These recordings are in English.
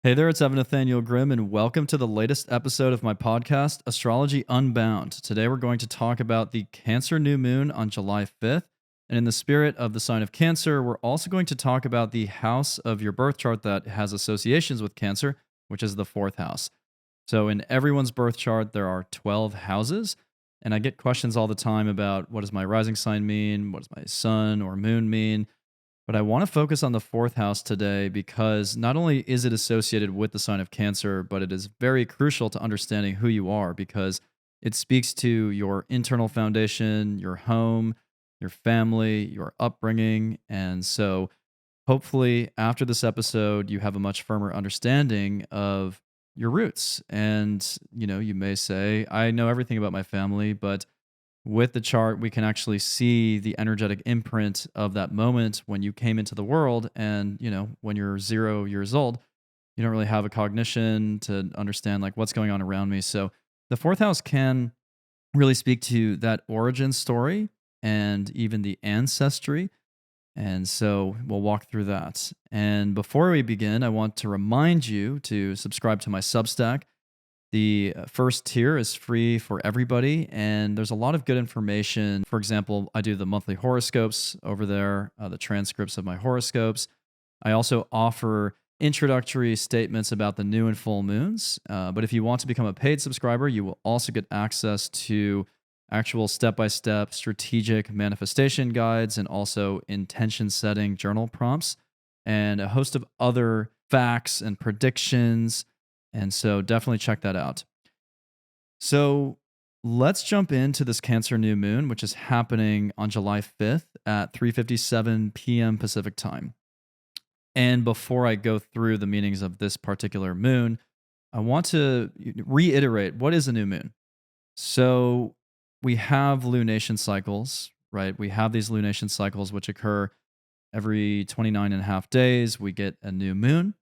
Hey there, it's Evan Nathaniel Grim, and welcome to the latest episode of my podcast, Astrology Unbound. Today, we're going to talk about the Cancer new moon on July 5th. And in the spirit of the sign of Cancer, we're also going to talk about the house of your birth chart that has associations with Cancer, which is the fourth house. So, in everyone's birth chart, there are 12 houses. And I get questions all the time about what does my rising sign mean? What does my sun or moon mean? But I want to focus on the fourth house today because not only is it associated with the sign of Cancer, but it is very crucial to understanding who you are because it speaks to your internal foundation, your home, your family, your upbringing. And so hopefully after this episode, you have a much firmer understanding of your roots. And, you may say, I know everything about my family, but with the chart, we can actually see the energetic imprint of that moment when you came into the world. And, when you're 0 years old, you don't really have a cognition to understand like what's going on around me. So the fourth house can really speak to that origin story and even the ancestry. And so we'll walk through that. And before we begin, I want to remind you to subscribe to my Substack. The first tier is free for everybody, and there's a lot of good information. For example, I do the monthly horoscopes over there, the transcripts of my horoscopes. I also offer introductory statements about the new and full moons. But if you want to become a paid subscriber, you will also get access to actual step by step strategic manifestation guides and also intention setting journal prompts and a host of other facts and predictions, and so definitely check that out. So let's jump into this Cancer new moon, which is happening on July 5th at 3:57 p.m. Pacific time. And before I go through the meanings of this particular moon, I want to reiterate what is a new moon. So we have lunation cycles, right? We have these lunation cycles which occur every 29 and a half days. We get a new moon.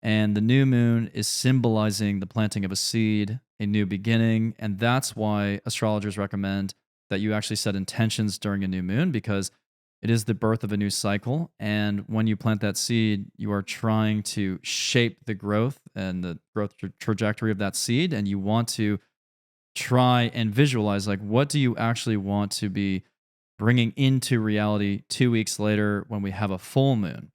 And the new moon is symbolizing the planting of a seed, a new beginning. And that's why astrologers recommend that you actually set intentions during a new moon because it is the birth of a new cycle. And when you plant that seed, you are trying to shape the growth and the growth trajectory of that seed. And you want to try and visualize like, what do you actually want to be bringing into reality 2 weeks later when we have a full moon?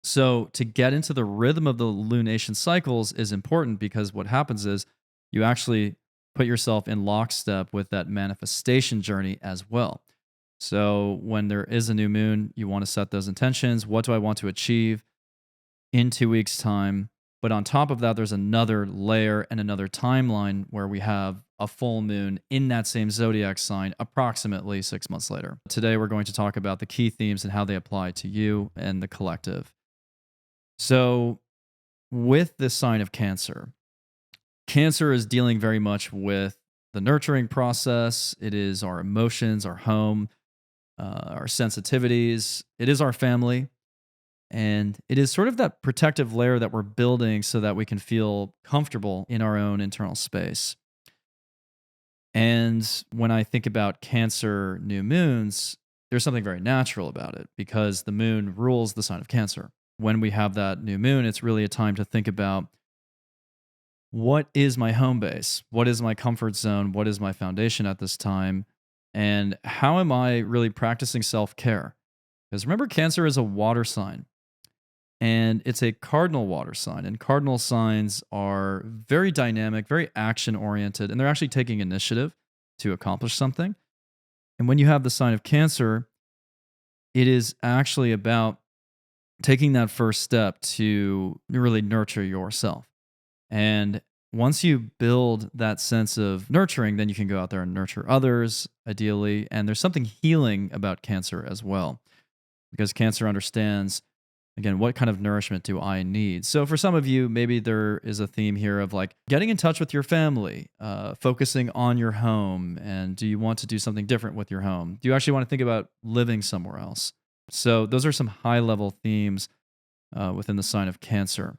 So, to get into the rhythm of the lunation cycles is important because what happens is you actually put yourself in lockstep with that manifestation journey as well. So, when there is a new moon, you want to set those intentions. What do I want to achieve in 2 weeks' time? But on top of that, there's another layer and another timeline where we have a full moon in that same zodiac sign approximately 6 months later. Today, we're going to talk about the key themes and how they apply to you and the collective. So, with the sign of Cancer, Cancer is dealing very much with the nurturing process. It is our emotions, our home, our sensitivities. It is our family. And it is sort of that protective layer that we're building so that we can feel comfortable in our own internal space. And when I think about Cancer new moons, there's something very natural about it because the moon rules the sign of Cancer. When we have that new moon, it's really a time to think about what is my home base? What is my comfort zone? What is my foundation at this time? And how am I really practicing self care? Because remember, Cancer is a water sign and it's a cardinal water sign. And cardinal signs are very dynamic, very action oriented, and they're actually taking initiative to accomplish something. And when you have the sign of Cancer, it is actually about taking that first step to really nurture yourself. And once you build that sense of nurturing, then you can go out there and nurture others, ideally. And there's something healing about Cancer as well, because Cancer understands, again, what kind of nourishment do I need? So for some of you, maybe there is a theme here of like getting in touch with your family, focusing on your home. And do you want to do something different with your home? Do you actually want to think about living somewhere else? So those are some high level themes within the sign of Cancer.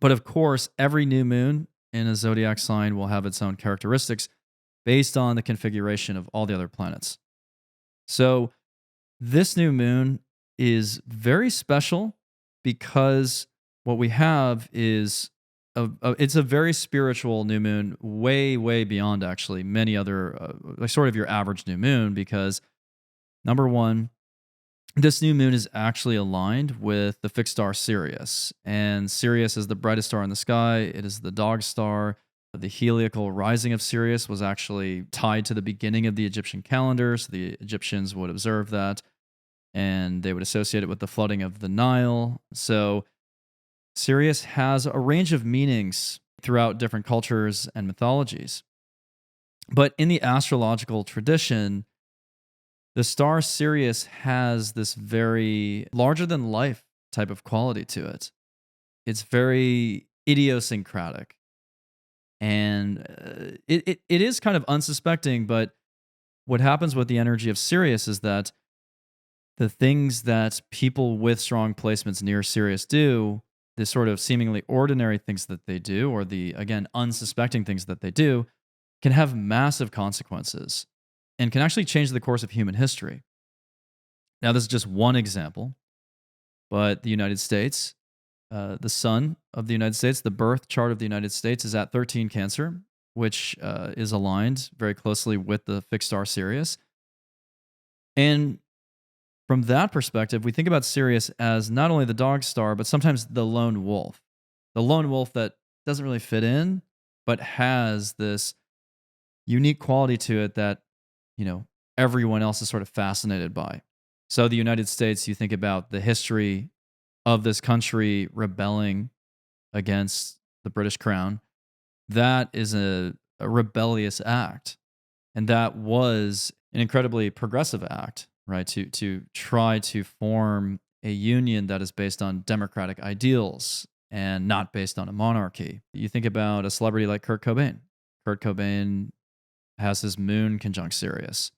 But of course, every new moon in a zodiac sign will have its own characteristics based on the configuration of all the other planets. So this new moon is very special because what we have is it's a very spiritual new moon, way, way beyond actually many other, like sort of your average new moon, because number one, this new moon is actually aligned with the fixed star Sirius. And Sirius is the brightest star in the sky. It is the dog star. The heliacal rising of Sirius was actually tied to the beginning of the Egyptian calendar. So the Egyptians would observe that and they would associate it with the flooding of the Nile. So Sirius has a range of meanings throughout different cultures and mythologies. But in the astrological tradition, the star Sirius has this very larger than life type of quality to it. It's very idiosyncratic. And it is kind of unsuspecting, but what happens with the energy of Sirius is that the things that people with strong placements near Sirius do, the sort of seemingly ordinary things that they do, or the, again, unsuspecting things that they do, can have massive consequences and can actually change the course of human history. Now, this is just one example, but the United States, the sun of the United States, the birth chart of the United States is at 13 Cancer, which is aligned very closely with the fixed star Sirius. And from that perspective, we think about Sirius as not only the dog star, but sometimes the lone wolf. The lone wolf that doesn't really fit in, but has this unique quality to it that, everyone else is sort of fascinated by. So the United States, you think about the history of this country rebelling against the British crown. That is a rebellious act. And that was an incredibly progressive act, right? To try to form a union that is based on democratic ideals and not based on a monarchy. You think about a celebrity like Kurt Cobain. Kurt Cobain has his moon conjunct Sirius.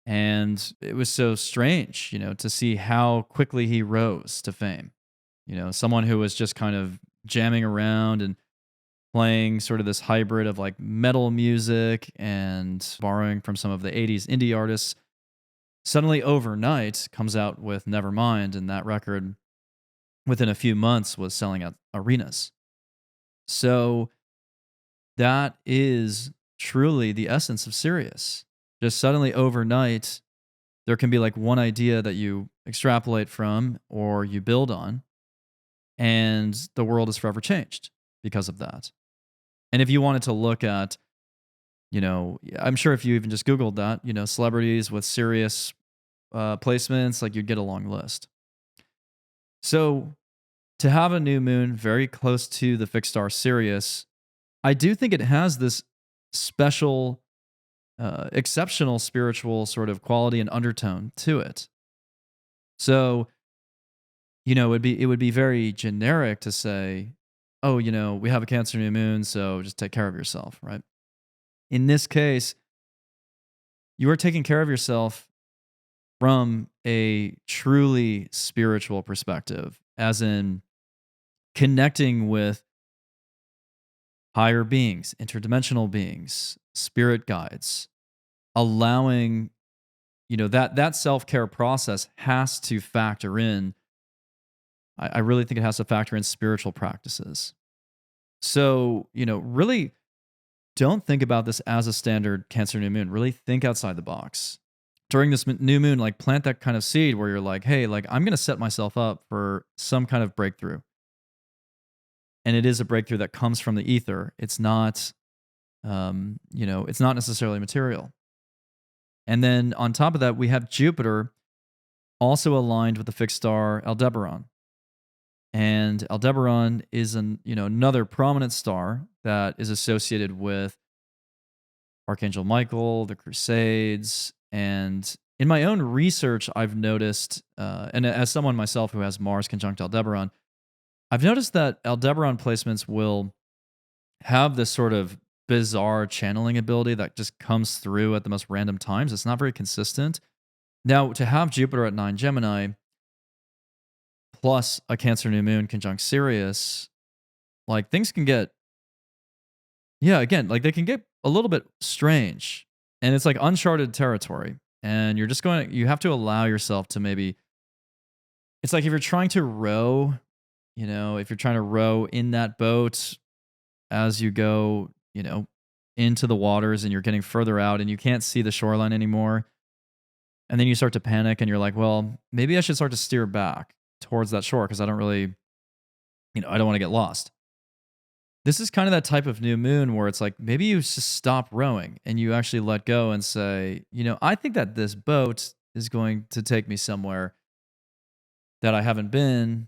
And it was so strange, to see how quickly he rose to fame. Someone who was just kind of jamming around and playing sort of this hybrid of like metal music and borrowing from some of the 80s indie artists, suddenly overnight comes out with Nevermind, and that record within a few months was selling out arenas. So that is truly the essence of Sirius. Just suddenly overnight, there can be like one idea that you extrapolate from or you build on, and the world is forever changed because of that. And if you wanted to look at, I'm sure if you even just Googled that, celebrities with Sirius placements, like you'd get a long list. So to have a new moon very close to the fixed star Sirius, I do think it has this special, exceptional spiritual sort of quality and undertone to it. So, it would be very generic to say, oh, we have a Cancer new moon, so just take care of yourself, right? In this case, you are taking care of yourself from a truly spiritual perspective, as in connecting with higher beings, interdimensional beings, spirit guides, allowing, that self-care process has to factor in. I really think it has to factor in spiritual practices. So, really don't think about this as a standard Cancer new moon. Really think outside the box. During this new moon, like plant that kind of seed where you're like, hey, like I'm going to set myself up for some kind of breakthrough. And it is a breakthrough that comes from the ether. It's not, it's not necessarily material. And then on top of that, we have Jupiter also aligned with the fixed star Aldebaran. And Aldebaran is another prominent star that is associated with Archangel Michael, the Crusades. And in my own research, I've noticed, and as someone myself who has Mars conjunct Aldebaran, I've noticed that Aldebaran placements will have this sort of bizarre channeling ability that just comes through at the most random times. It's not very consistent. Now, to have Jupiter at 9 Gemini plus a Cancer new moon conjunct Sirius, like things can get, again, like they can get a little bit strange. And it's like uncharted territory. And you're just you have to allow yourself to maybe, it's like if you're trying to row if you're trying to row in that boat as you go, into the waters and you're getting further out and you can't see the shoreline anymore. And then you start to panic and you're like, well, maybe I should start to steer back towards that shore because I don't really, I don't want to get lost. This is kind of that type of new moon where it's like maybe you just stop rowing and you actually let go and say, I think that this boat is going to take me somewhere that I haven't been,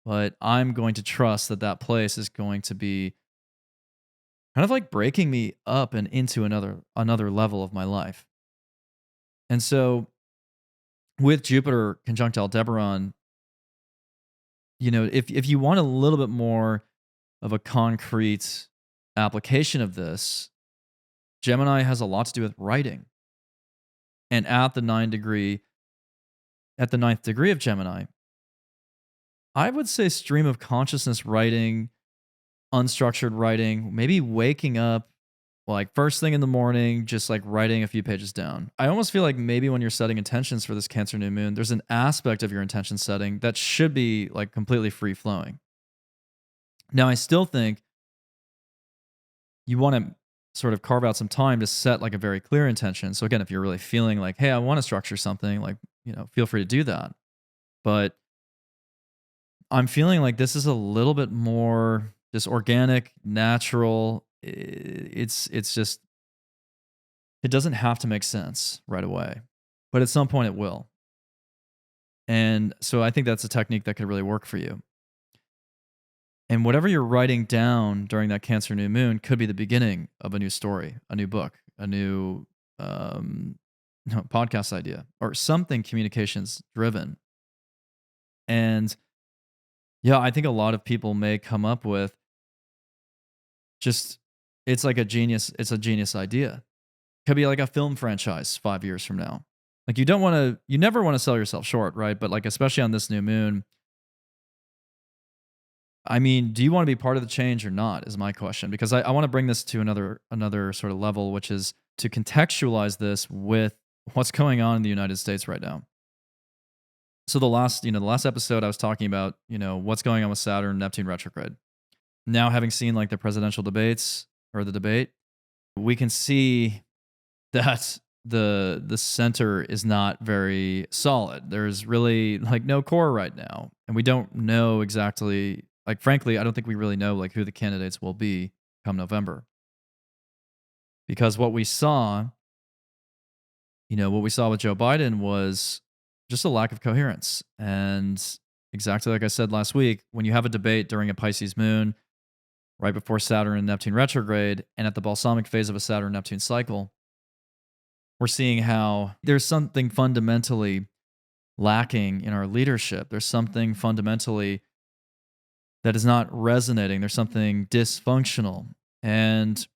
but I'm going to trust that that place is going to be kind of like breaking me up and into another level of my life. And so with Jupiter conjunct Aldebaran, if you want a little bit more of a concrete application of this, Gemini has a lot to do with writing. And at the ninth degree of Gemini, I would say stream of consciousness writing, unstructured writing, maybe waking up like first thing in the morning, just like writing a few pages down. I almost feel like maybe when you're setting intentions for this Cancer new moon, there's an aspect of your intention setting that should be like completely free flowing. Now, I still think you want to sort of carve out some time to set like a very clear intention. So again, if you're really feeling like, hey, I want to structure something, like, feel free to do that. But I'm feeling like this is a little bit more just organic, natural. It's just, it doesn't have to make sense right away, but at some point it will. And so I think that's a technique that could really work for you. And whatever you're writing down during that Cancer new moon could be the beginning of a new story, a new book, a new podcast idea, or something communications driven. And yeah, I think a lot of people may come up with just, it's like it's a genius idea. Could be like a film franchise 5 years from now. Like you never want to sell yourself short, right? But like, especially on this new moon, I mean, do you want to be part of the change or not is my question, because I want to bring this to another sort of level, which is to contextualize this with what's going on in the United States right now. So the last episode I was talking about, what's going on with Saturn, Neptune retrograde. Now having seen like the presidential debates or the debate, we can see that the center is not very solid. There's really like no core right now. And we don't know exactly, like frankly, I don't think we really know like who the candidates will be come November. Because what we saw with Joe Biden was just a lack of coherence. And exactly like I said last week, when you have a debate during a Pisces moon, right before Saturn and Neptune retrograde, and at the balsamic phase of a Saturn-Neptune cycle, we're seeing how there's something fundamentally lacking in our leadership. There's something fundamentally that is not resonating. There's something dysfunctional. And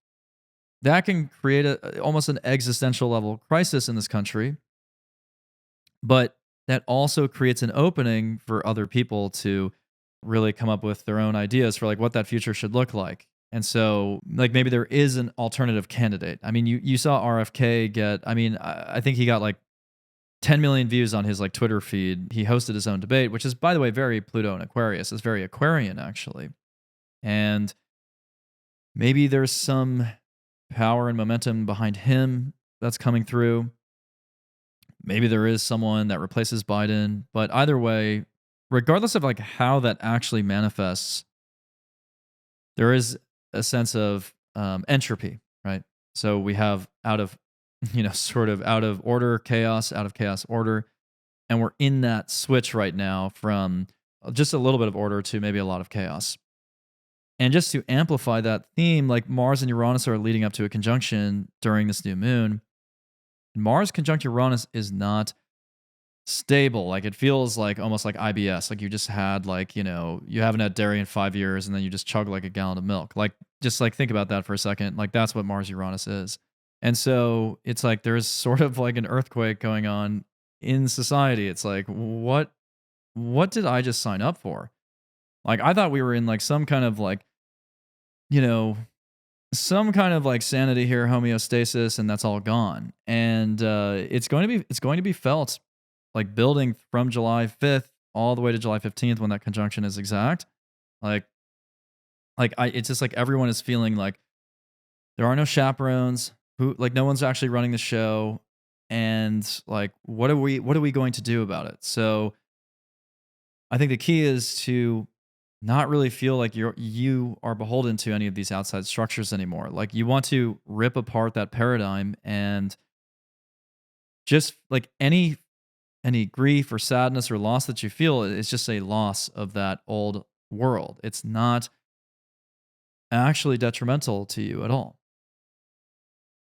that can create almost an existential level crisis in this country. But that also creates an opening for other people to really come up with their own ideas for like what that future should look like. And so like maybe there is an alternative candidate. I mean, you saw RFK get, I think he got like 10 million views on his like Twitter feed. He hosted his own debate, which is, by the way, very Pluto and Aquarius. It's very Aquarian actually. And maybe there's some power and momentum behind him that's coming through. Maybe there is someone that replaces Biden, but either way, regardless of like how that actually manifests, there is a sense of entropy, right? So we have sort of out of order, chaos, out of chaos, order. And we're in that switch right now from just a little bit of order to maybe a lot of chaos. And just to amplify that theme, like Mars and Uranus are leading up to a conjunction during this new moon. Mars conjunct Uranus is not stable. Like it feels like almost like IBS. Like you just had like, you haven't had dairy in 5 years and then you just chug like a gallon of milk. Like just like think about that for a second. Like that's what Mars Uranus is. And so it's like there's sort of like an earthquake going on in society. It's like, what did I just sign up for? Like I thought we were in like some kind of like, some kind of like sanity here, homeostasis, and that's all gone. And it's going to be felt like building from July 5th all the way to July 15th when that conjunction is exact. Like it's just like everyone is feeling like there are no chaperones. Who like no one's actually running the show, and like what are we going to do about it? So I think the key is to not really feel like you are beholden to any of these outside structures anymore. Like you want to rip apart that paradigm and just like any grief or sadness or loss that you feel is just a loss of that old world. It's not actually detrimental to you at all.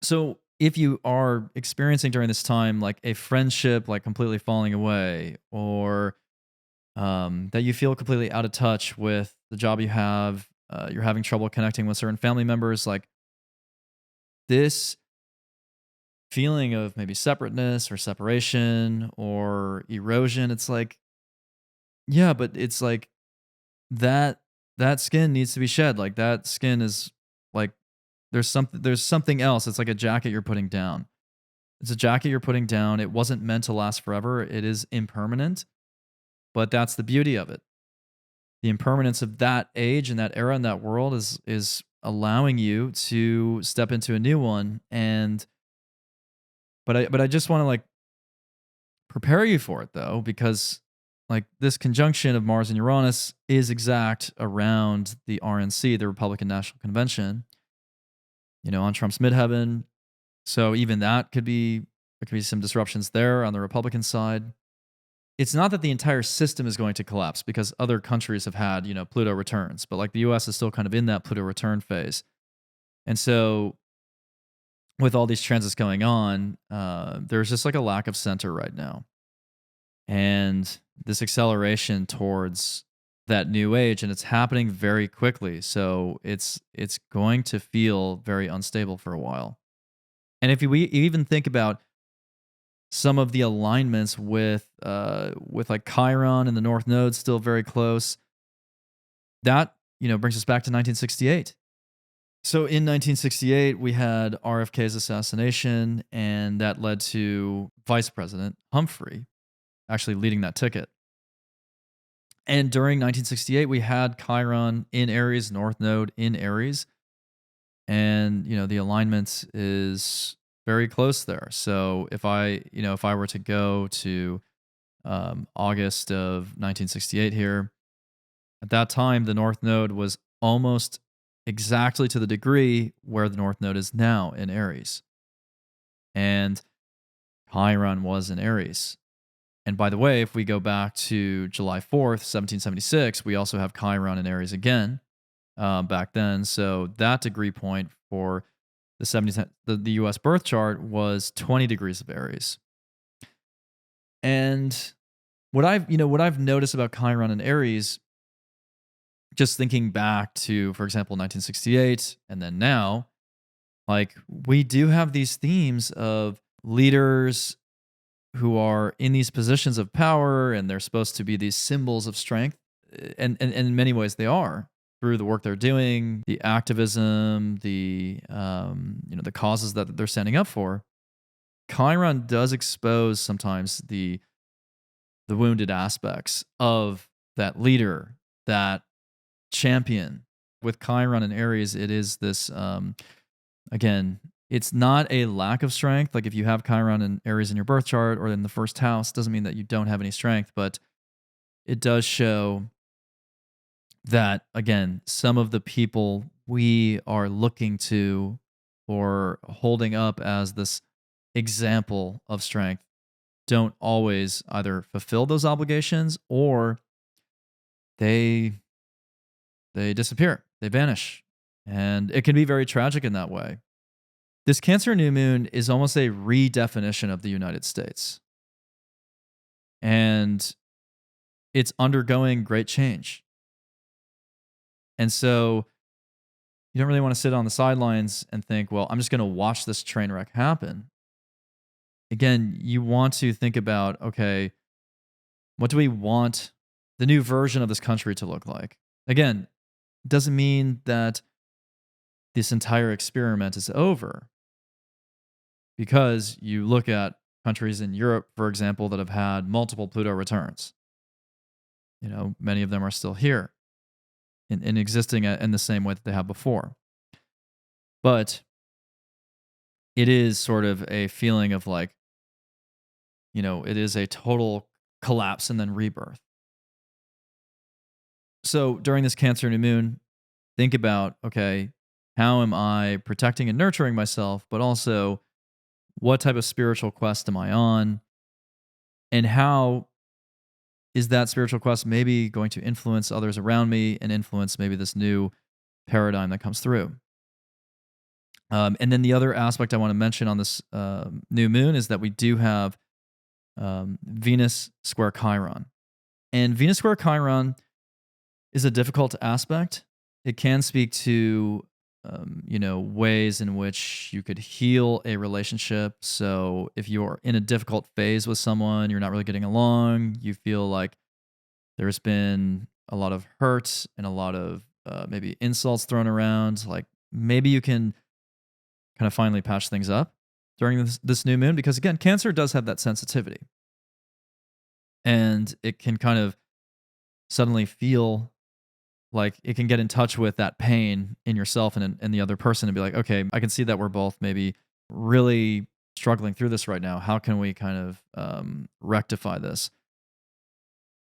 So if you are experiencing during this time like a friendship like completely falling away, or that you feel completely out of touch with the job you have, you're having trouble connecting with certain family members, like this feeling of maybe separateness or separation or erosion, it's like, yeah, but it's like that that skin needs to be shed. Like that skin is like there's something else. It's like a jacket you're putting down. It's a jacket you're putting down. It wasn't meant to last forever. It is impermanent, but that's the beauty of it. The impermanence of that age and that era and that world is allowing you to step into a new one. And but I just want to like prepare you for it though, because like this conjunction of Mars and Uranus is exact around the RNC, the Republican National Convention, on Trump's midheaven. So even that there could be some disruptions there on the Republican side. It's not that the entire system is going to collapse because other countries have had, Pluto returns, but like the US is still kind of in that Pluto return phase. And so with all these transits going on, there's just like a lack of center right now. And this acceleration towards that new age, and it's happening very quickly. So it's going to feel very unstable for a while. And if we even think about some of the alignments with like Chiron and the North Node still very close, that brings us back to 1968. So in 1968, we had RFK's assassination, and that led to Vice President Humphrey actually leading that ticket. And during 1968, we had Chiron in Aries, North Node in Aries, and the alignment is very close there. So if I were to go to August of 1968 here, at that time the North Node was almost exactly to the degree where the North Node is now in Aries, and Chiron was in Aries. And by the way, if we go back to July 4th, 1776, we also have Chiron in Aries again back then. So that degree point for the US birth chart was 20 degrees of Aries. And what I've noticed about Chiron and Aries, just thinking back to, for example, 1968 and then now, like we do have these themes of leaders who are in these positions of power, and they're supposed to be these symbols of strength, and in many ways they are, through the work they're doing, the activism, the causes that they're standing up for. Chiron does expose sometimes the wounded aspects of that leader, that champion. With Chiron and Aries, it is this again, it's not a lack of strength. Like if you have Chiron and Aries in your birth chart or in the first house, doesn't mean that you don't have any strength, but it does show that, again, some of the people we are looking to or holding up as this example of strength don't always either fulfill those obligations, or they disappear, they vanish. And it can be very tragic in that way. This Cancer new moon is almost a redefinition of the United States. And it's undergoing great change. And so you don't really want to sit on the sidelines and think, well, I'm just going to watch this train wreck happen. Again, you want to think about, okay, what do we want the new version of this country to look like? Again, doesn't mean that this entire experiment is over, because you look at countries in Europe, for example, that have had multiple Pluto returns. Many of them are still here. in existing in the same way that they have before. But it is sort of a feeling of like, it is a total collapse and then rebirth. So during this Cancer new moon, think about, okay, how am I protecting and nurturing myself, but also what type of spiritual quest am I on? And how is that spiritual quest maybe going to influence others around me and influence maybe this new paradigm that comes through? And then the other aspect I want to mention on this new moon is that we do have Venus square Chiron. And Venus square Chiron is a difficult aspect. It can speak to, ways in which you could heal a relationship. So if you're in a difficult phase with someone, you're not really getting along, you feel like there's been a lot of hurt and a lot of maybe insults thrown around, like maybe you can kind of finally patch things up during this new moon, because again, Cancer does have that sensitivity. And it can kind of suddenly feel like it can get in touch with that pain in yourself and the other person and be like, okay, I can see that we're both maybe really struggling through this right now. How can we kind of rectify this?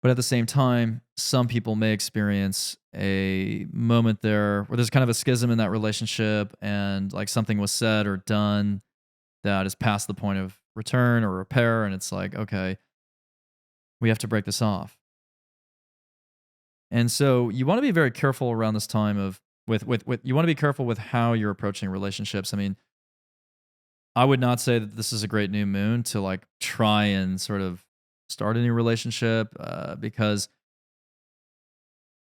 But at the same time, some people may experience a moment there where there's kind of a schism in that relationship and like something was said or done that is past the point of return or repair. And it's like, okay, we have to break this off. And so you want to be very careful around this time of with you want to be careful with how you're approaching relationships. I mean, I would not say that this is a great new moon to like try and sort of start a new relationship because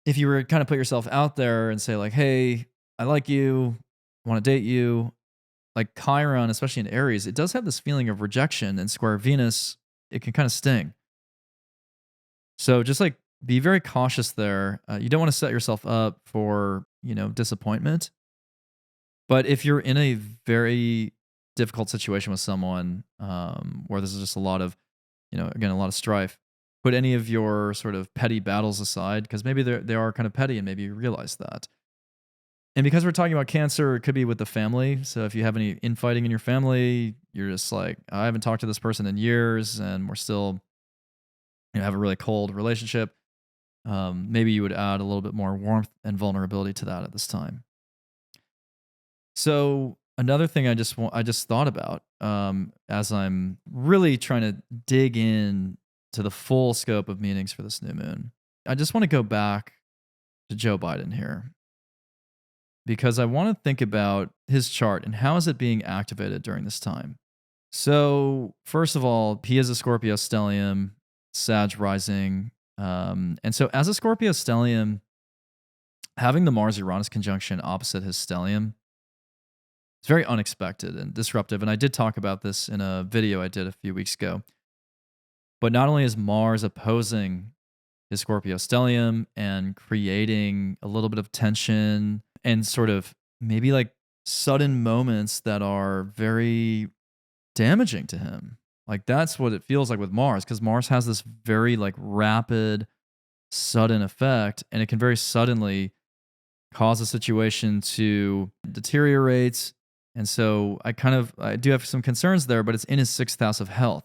if you were to kind of put yourself out there and say like, hey, I like you, I want to date you, like Chiron, especially in Aries, it does have this feeling of rejection, and square Venus, it can kind of sting. So just like be very cautious there. You don't want to set yourself up for, disappointment. But if you're in a very difficult situation with someone where there's just a lot of, again, a lot of strife, put any of your sort of petty battles aside, because maybe they are kind of petty and maybe you realize that. And because we're talking about Cancer, it could be with the family. So if you have any infighting in your family, you're just like, I haven't talked to this person in years and we're still, have a really cold relationship. Maybe you would add a little bit more warmth and vulnerability to that at this time. So another thing I just thought about as I'm really trying to dig in to the full scope of meanings for this new moon, I just want to go back to Joe Biden here because I want to think about his chart and how is it being activated during this time. So first of all, he is a Scorpio stellium, Sag rising. And so as a Scorpio stellium, having the Mars-Uranus conjunction opposite his stellium, it's very unexpected and disruptive. And I did talk about this in a video I did a few weeks ago. But not only is Mars opposing his Scorpio stellium and creating a little bit of tension and sort of maybe like sudden moments that are very damaging to him. Like that's what it feels like with Mars, because Mars has this very like rapid, sudden effect, and it can very suddenly cause a situation to deteriorate. And so I do have some concerns there, but it's in his sixth house of health.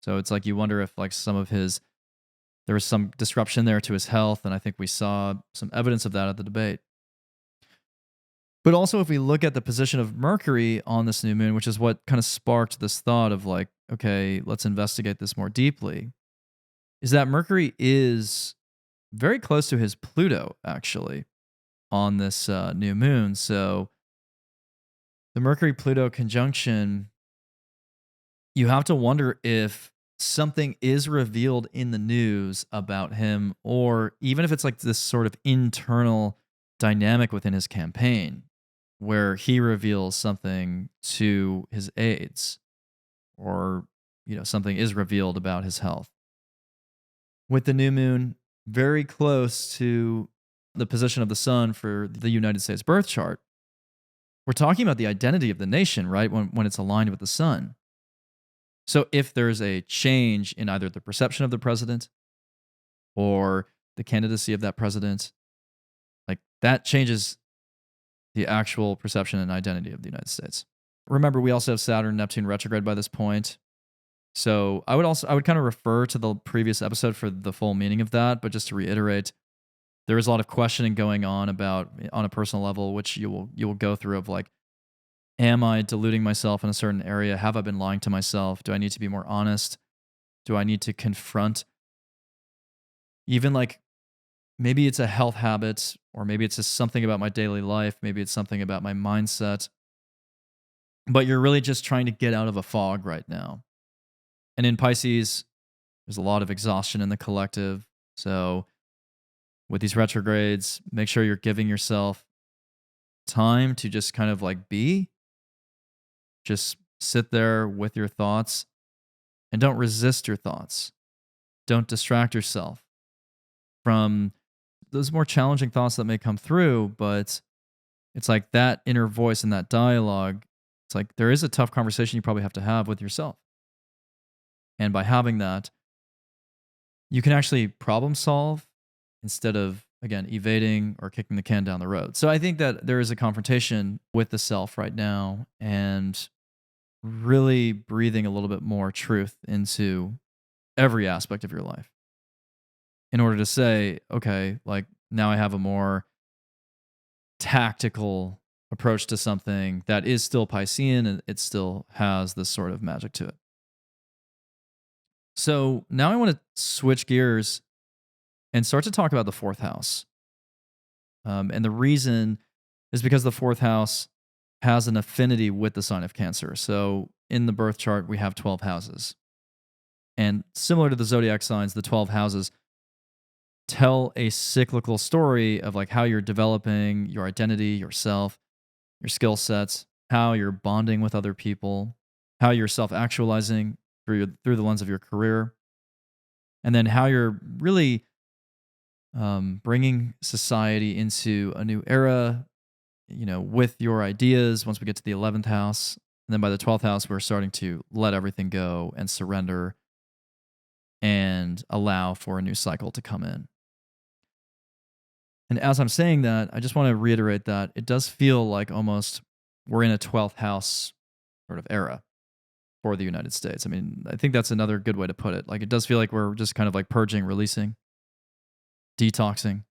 So it's like you wonder if like there was some disruption there to his health, and I think we saw some evidence of that at the debate. But also, if we look at the position of Mercury on this new moon, which is what kind of sparked this thought of like, okay, let's investigate this more deeply, is that Mercury is very close to his Pluto, actually, on this new moon. So the Mercury-Pluto conjunction, you have to wonder if something is revealed in the news about him, or even if it's like this sort of internal dynamic within his campaign where he reveals something to his aides, or something is revealed about his health. With the new moon very close to the position of the sun for the United States birth chart, we're talking about the identity of the nation, right? When it's aligned with the sun. So if there's a change in either the perception of the president or the candidacy of that president, like that changes the actual perception and identity of the United States. Remember, we also have Saturn, Neptune retrograde by this point. So I would kind of refer to the previous episode for the full meaning of that, but just to reiterate, there is a lot of questioning going on about on a personal level, which you will go through of like, am I deluding myself in a certain area? Have I been lying to myself? Do I need to be more honest? Do I need to confront even like maybe it's a health habit, or maybe it's just something about my daily life, maybe it's something about my mindset, but you're really just trying to get out of a fog right now. And in Pisces, there's a lot of exhaustion in the collective. So with these retrogrades, make sure you're giving yourself time to just kind of like just sit there with your thoughts and don't resist your thoughts. Don't distract yourself from those more challenging thoughts that may come through, but it's like that inner voice and that dialogue. It's like there is a tough conversation you probably have to have with yourself. And by having that, you can actually problem solve instead of, again, evading or kicking the can down the road. So I think that there is a confrontation with the self right now and really breathing a little bit more truth into every aspect of your life in order to say, okay, like now I have a more tactical approach to something that is still Piscean and it still has this sort of magic to it. So now I want to switch gears and start to talk about the fourth house. And the reason is because the fourth house has an affinity with the sign of Cancer. So in the birth chart, we have 12 houses. And similar to the zodiac signs, the 12 houses tell a cyclical story of like how you're developing your identity, yourself, your skill sets, how you're bonding with other people, how you're self-actualizing through the lens of your career, and then how you're really bringing society into a new era, with your ideas once we get to the 11th house. And then by the 12th house, we're starting to let everything go and surrender and allow for a new cycle to come in. And as I'm saying that, I just want to reiterate that it does feel like almost we're in a 12th house sort of era for the United States. I mean, I think that's another good way to put it. Like, it does feel like we're just kind of like purging, releasing, detoxing.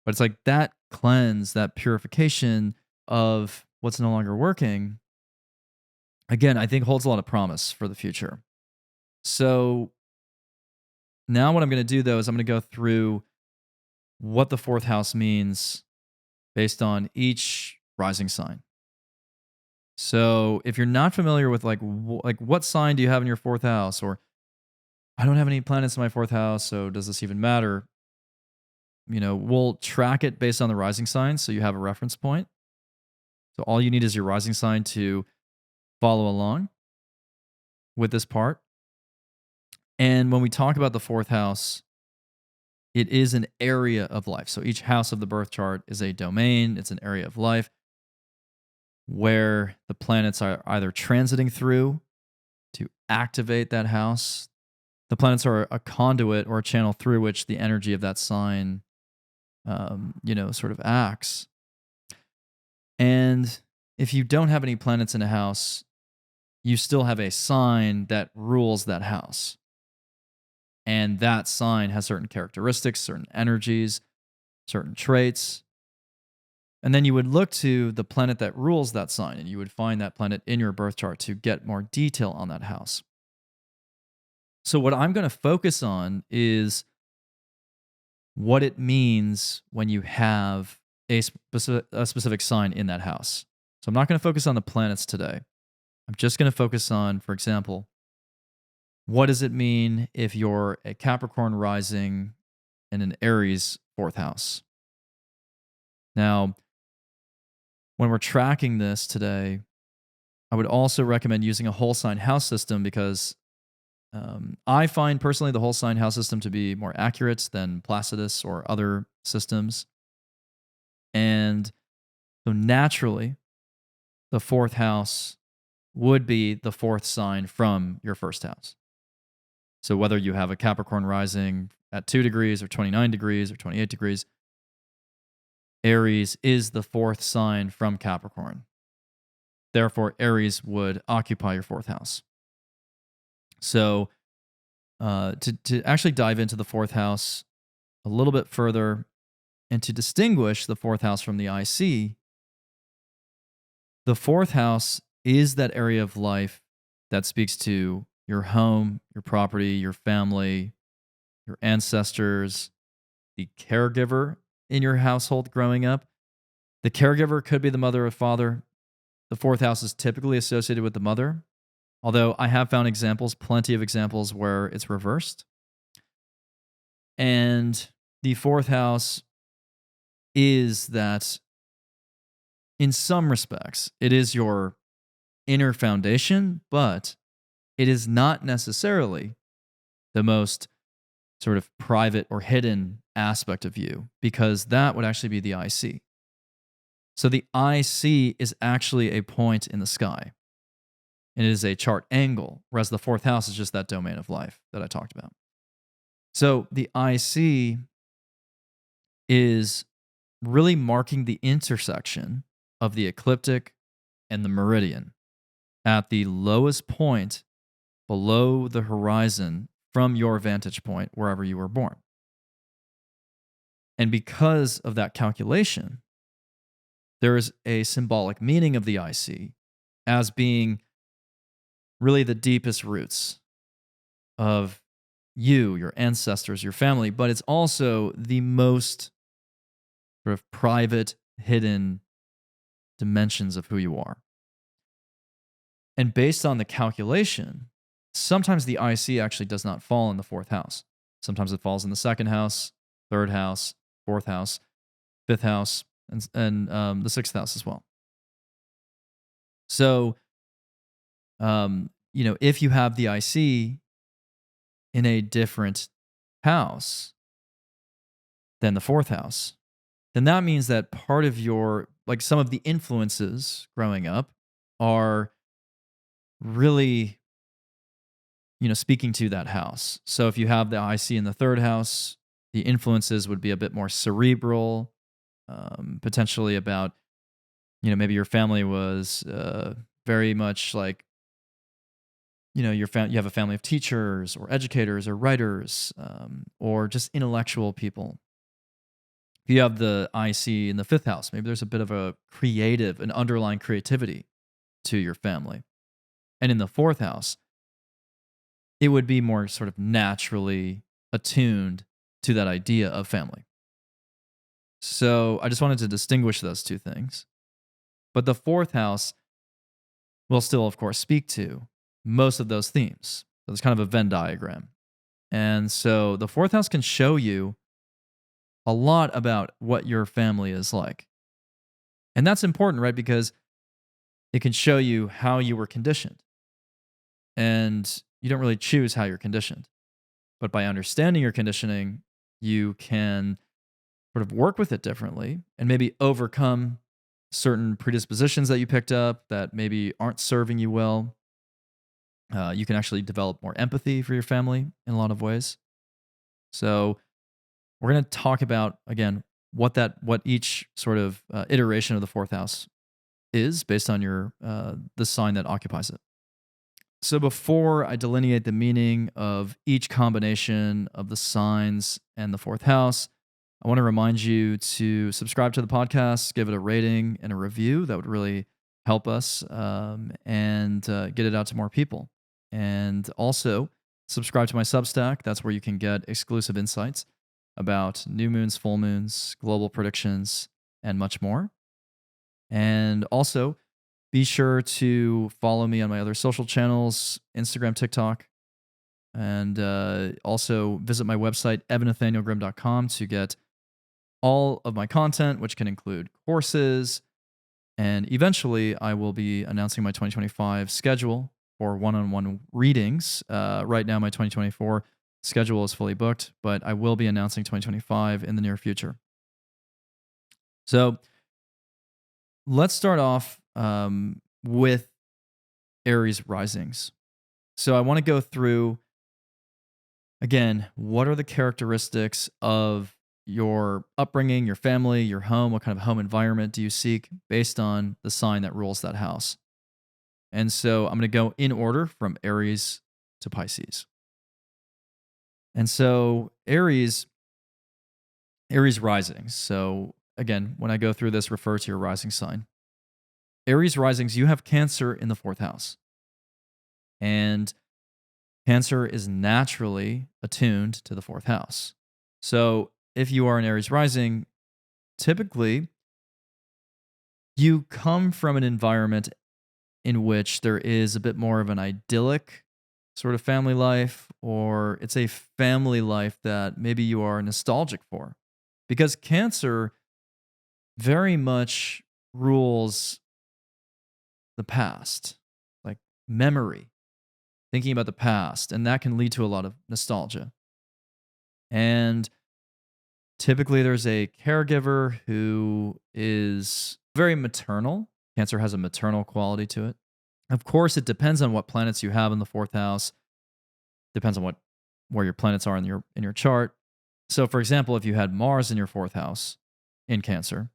But it's like that cleanse, that purification of what's no longer working, again, I think holds a lot of promise for the future. So now what I'm going to do, though, is I'm going to go through what the fourth house means based on each rising sign. So if you're not familiar with like what sign do you have in your fourth house, or I don't have any planets in my fourth house, so does this even matter? We'll track it based on the rising sign, so you have a reference point. So all you need is your rising sign to follow along with this part. And when we talk about the fourth house, it is an area of life. So each house of the birth chart is a domain, it's an area of life where the planets are either transiting through to activate that house. The planets are a conduit or a channel through which the energy of that sign, sort of acts. And if you don't have any planets in a house, you still have a sign that rules that house. And that sign has certain characteristics, certain energies, certain traits. And then you would look to the planet that rules that sign, and you would find that planet in your birth chart to get more detail on that house. So what I'm going to focus on is what it means when you have a specific sign in that house. So I'm not going to focus on the planets today. I'm just going to focus on, for example, what does it mean if you're a Capricorn Rising in an Aries fourth house? Now, when we're tracking this today, I would also recommend using a whole sign house system because I find personally the whole sign house system to be more accurate than Placidus or other systems. And so naturally, the fourth house would be the fourth sign from your first house. So whether you have a Capricorn rising at 2 degrees or 29 degrees or 28 degrees, Aries is the fourth sign from Capricorn. Therefore, Aries would occupy your fourth house. So, to actually dive into the fourth house a little bit further and to distinguish the fourth house from the IC, the fourth house is that area of life that speaks to your home, your property, your family, your ancestors, the caregiver in your household growing up. The caregiver could be the mother or father. The fourth house is typically associated with the mother, although I have found examples, plenty of examples where it's reversed. And the fourth house is that, in some respects, it is your inner foundation, but it is not necessarily the most sort of private or hidden aspect of you, because that would actually be the IC. So the IC is actually a point in the sky. It is a chart angle, whereas the fourth house is just that domain of life that I talked about. So the IC is really marking the intersection of the ecliptic and the meridian at the lowest point below the horizon from your vantage point, wherever you were born. And because of that calculation, there is a symbolic meaning of the IC as being really the deepest roots of you, your ancestors, your family, but it's also the most sort of private, hidden dimensions of who you are. And based on the calculation, sometimes the IC actually does not fall in the fourth house. Sometimes it falls in the second house, third house, fourth house, fifth house, and the sixth house as well. So, if you have the IC in a different house than the fourth house, then that means that part of your, like some of the influences growing up are really, speaking to that house. So if you have the IC in the third house, the influences would be a bit more cerebral, potentially about, maybe your family was very much like, you have a family of teachers or educators or writers, or just intellectual people. If you have the IC in the fifth house, maybe there's a bit of an underlying creativity to your family. And in the fourth house, it would be more sort of naturally attuned to that idea of family. So I just wanted to distinguish those two things. But the fourth house will still, of course, speak to most of those themes. So it's kind of a Venn diagram. And so the fourth house can show you a lot about what your family is like. And that's important, right? Because it can show you how you were conditioned. And you don't really choose how you're conditioned. But by understanding your conditioning, you can sort of work with it differently and maybe overcome certain predispositions that you picked up that maybe aren't serving you well. You can actually develop more empathy for your family in a lot of ways. So we're going to talk about, again, what each sort of iteration of the fourth house is based on the sign that occupies it. So before I delineate the meaning of each combination of the signs and the fourth house, I want to remind you to subscribe to the podcast, give it a rating and a review. That would really help us and get it out to more people. And also subscribe to my Substack. That's where you can get exclusive insights about new moons, full moons, global predictions, and much more. And also, be sure to follow me on my other social channels, Instagram, TikTok, and also visit my website, evannathanielgrim.com, to get all of my content, which can include courses. And eventually, I will be announcing my 2025 schedule for one-on-one readings. Right now, my 2024 schedule is fully booked, but I will be announcing 2025 in the near future. So let's start off with Aries risings. So I want to go through, again, what are the characteristics of your upbringing, your family, your home, what kind of home environment do you seek based on the sign that rules that house. And so I'm going to go in order from Aries to Pisces. And so Aries Rising. So again, when I go through this, refer to your rising sign. Aries Risings, you have Cancer in the fourth house. And Cancer is naturally attuned to the fourth house. So if you are an Aries Rising, typically you come from an environment in which there is a bit more of an idyllic sort of family life, or it's a family life that maybe you are nostalgic for. Because Cancer very much rules the past, like memory, thinking about the past, and that can lead to a lot of nostalgia. And typically there's a caregiver who is very maternal. Cancer has a maternal quality to it. Of course, it depends on what planets you have in the fourth house. Depends on where your planets are in your chart. So, for example, if you had Mars in your fourth house in Cancer,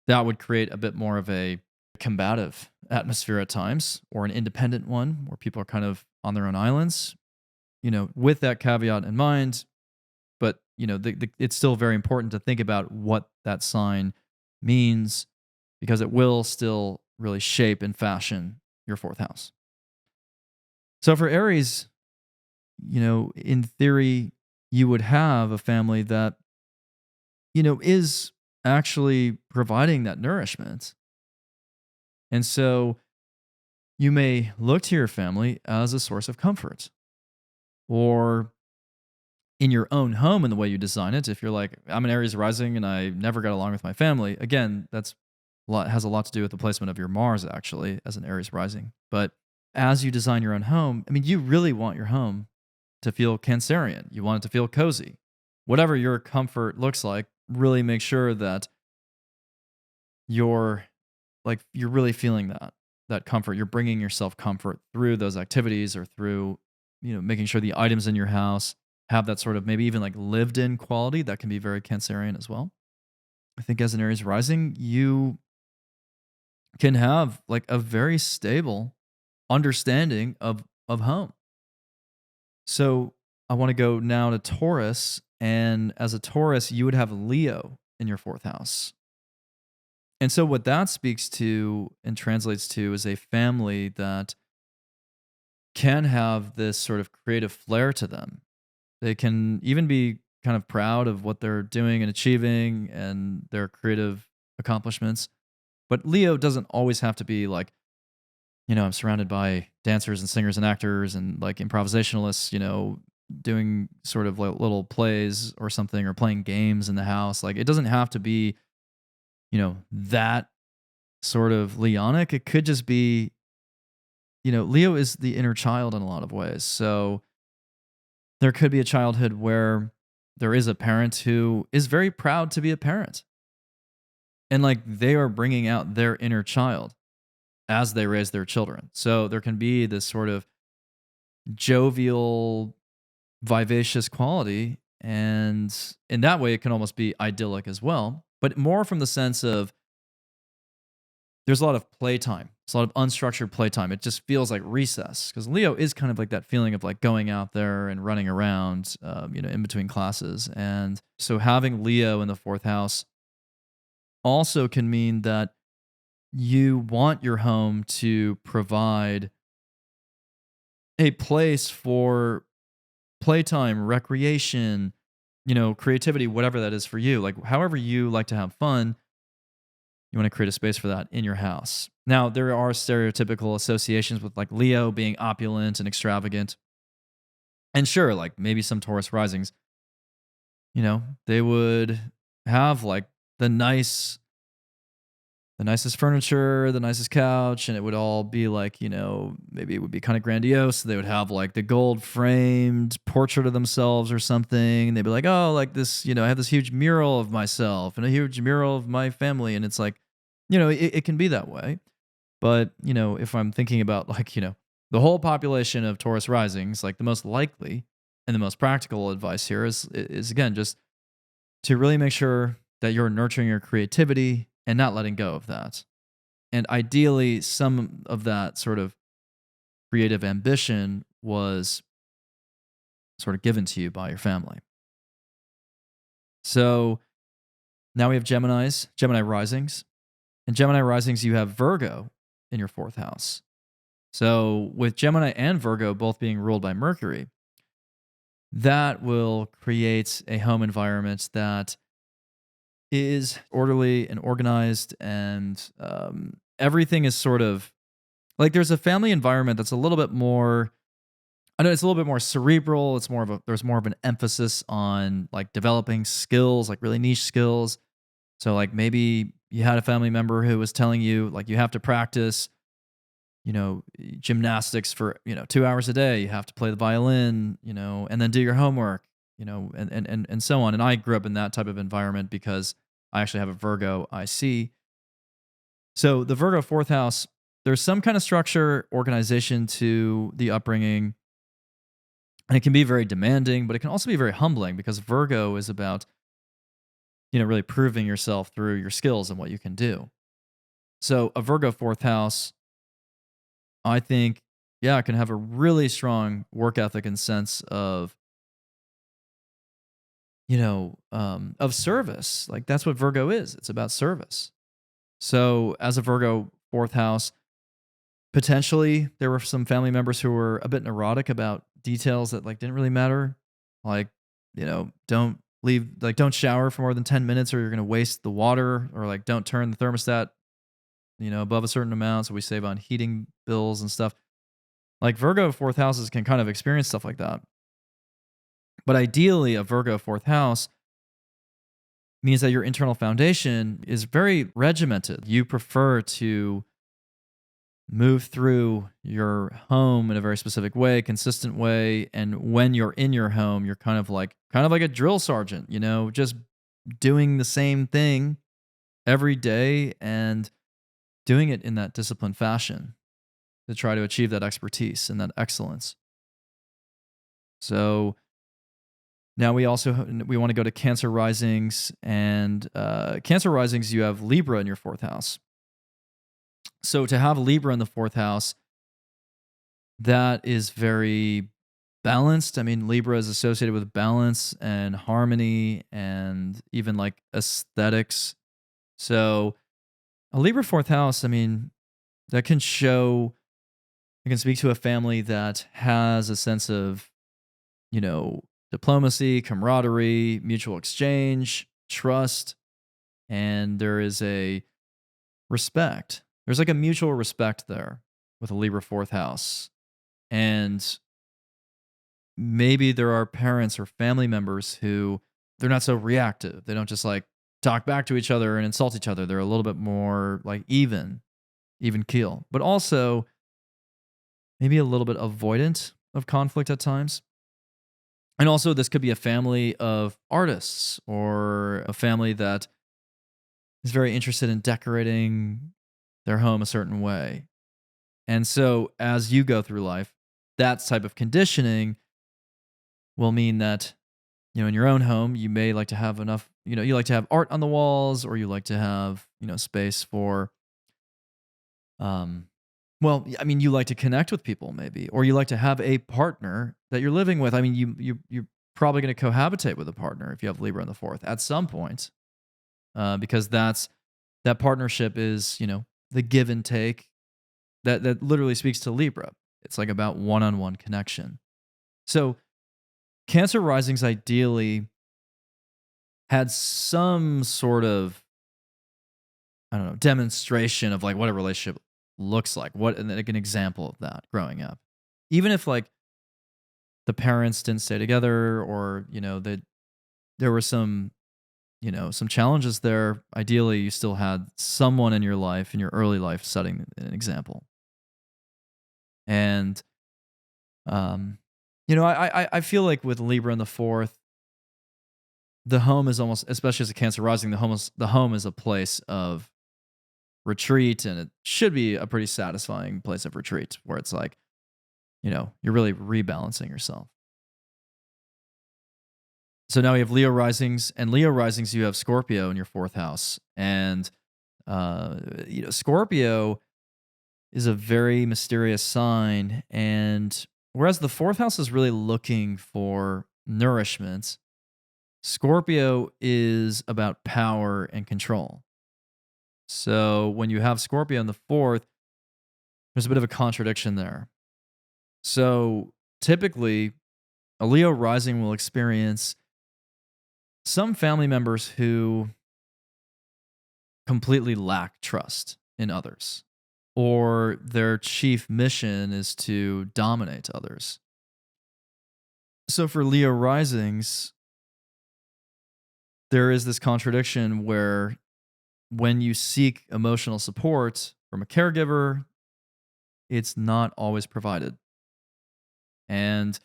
that would create a bit more of a combative atmosphere at times, or an independent one where people are kind of on their own islands. With that caveat in mind, but it's still very important to think about what that sign means, because it will still really shape and fashion your fourth house. So for Aries, in theory, you would have a family that, is actually providing that nourishment. And so you may look to your family as a source of comfort, or in your own home in the way you design it. If you're like, I'm an Aries rising and I never got along with my family, again, has a lot to do with the placement of your Mars actually as an Aries rising. But as you design your own home, I mean, you really want your home to feel Cancerian. You want it to feel cozy. Whatever your comfort looks like, really make sure that you're really feeling that comfort. You're bringing yourself comfort through those activities, or through, making sure the items in your house have that sort of maybe even like lived in quality that can be very Cancerian as well. I think as an Aries rising, you can have like a very stable understanding of home. So I want to go now to Taurus. And as a Taurus, you would have Leo in your fourth house. And so what that speaks to and translates to is a family that can have this sort of creative flair to them. They can even be kind of proud of what they're doing and achieving and their creative accomplishments. But Leo doesn't always have to be like, I'm surrounded by dancers and singers and actors and like improvisationalists, doing sort of like little plays or something, or playing games in the house. Like, it doesn't have to be, that sort of Leonic. It could just be, Leo is the inner child in a lot of ways. So there could be a childhood where there is a parent who is very proud to be a parent. And like they are bringing out their inner child as they raise their children. So there can be this sort of jovial, vivacious quality. And in that way, it can almost be idyllic as well, but more from the sense of there's a lot of playtime. It's a lot of unstructured playtime. It just feels like recess, because Leo is kind of like that feeling of like going out there and running around, in between classes. And so having Leo in the fourth house also can mean that you want your home to provide a place for playtime, recreation, creativity, whatever that is for you. Like, however you like to have fun, you want to create a space for that in your house. Now, there are stereotypical associations with like Leo being opulent and extravagant. And sure, like maybe some Taurus risings, they would have like the nicest furniture, the nicest couch, and it would all be like, maybe it would be kind of grandiose. They would have like the gold framed portrait of themselves or something. They'd be like, oh, like this, I have this huge mural of myself and a huge mural of my family. And it's like, it can be that way. But, if I'm thinking about like, the whole population of Taurus risings, like the most likely and the most practical advice here is again, just to really make sure that you're nurturing your creativity and not letting go of that. And ideally, some of that sort of creative ambition was sort of given to you by your family. So now we have Gemini risings. And Gemini risings, you have Virgo in your fourth house. So with Gemini and Virgo both being ruled by Mercury, that will create a home environment that is orderly and organized, and everything is sort of like there's a family environment that's a little bit more. I know it's a little bit more cerebral. It's more of a there's more of an emphasis on like developing skills, like really niche skills. So like maybe you had a family member who was telling you like you have to practice, gymnastics for, 2 hours a day. You have to play the violin, and then do your homework, and so on. And I grew up in that type of environment because I actually have a Virgo IC. So the Virgo fourth house, there's some kind of structure, organization to the upbringing. And it can be very demanding, but it can also be very humbling because Virgo is about, really proving yourself through your skills and what you can do. So a Virgo fourth house, I think, yeah, can have a really strong work ethic and sense of service. Like that's what Virgo is. It's about service. So as a Virgo fourth house, potentially there were some family members who were a bit neurotic about details that like didn't really matter. Like, don't leave, like don't shower for more than 10 minutes or you're going to waste the water, or like don't turn the thermostat, above a certain amount so we save on heating bills and stuff. Like Virgo fourth houses can kind of experience stuff like that. But ideally, a Virgo fourth house means that your internal foundation is very regimented. You prefer to move through your home in a very specific way, consistent way, and when you're in your home, you're kind of like a drill sergeant, just doing the same thing every day and doing it in that disciplined fashion to try to achieve that expertise and that excellence. So now we want to go to Cancer risings, and Cancer risings, you have Libra in your fourth house. So to have Libra in the fourth house, that is very balanced. I mean, Libra is associated with balance and harmony and even like aesthetics. So a Libra fourth house, I mean, that can show, it can speak to a family that has a sense of, diplomacy, camaraderie, mutual exchange, trust, and there is a respect. There's like a mutual respect there with a Libra fourth house. And maybe there are parents or family members who they're not so reactive. They don't just like talk back to each other and insult each other. They're a little bit more like even keel, but also maybe a little bit avoidant of conflict at times. And also, this could be a family of artists or a family that is very interested in decorating their home a certain way. And so, as you go through life, that type of conditioning will mean that, in your own home, you may like to have enough, you like to have art on the walls, or you like to have, space for, well, I mean, you like to connect with people maybe, or you like to have a partner that you're living with. I mean, you're probably going to cohabitate with a partner if you have Libra in the fourth at some point, because that partnership is, the give and take that literally speaks to Libra. It's like about one-on-one connection. So Cancer risings ideally had some sort of, I don't know, demonstration of like what a relationship looks like, and like an example of that growing up. Even if like the parents didn't stay together, or, that there were some, some challenges there, ideally you still had someone in your life, in your early life, setting an example. And, I feel like with Libra in the fourth, the home is almost, especially as a Cancer rising, the home is a place of retreat, and it should be a pretty satisfying place of retreat where it's like, you're really rebalancing yourself. So now we have Leo risings, and Leo risings, you have Scorpio in your fourth house. And, Scorpio is a very mysterious sign. And whereas the fourth house is really looking for nourishment, Scorpio is about power and control. So when you have Scorpio in the fourth, there's a bit of a contradiction there. So typically, a Leo rising will experience some family members who completely lack trust in others, or their chief mission is to dominate others. So for Leo risings, there is this contradiction where when you seek emotional support from a caregiver, it's not always provided. And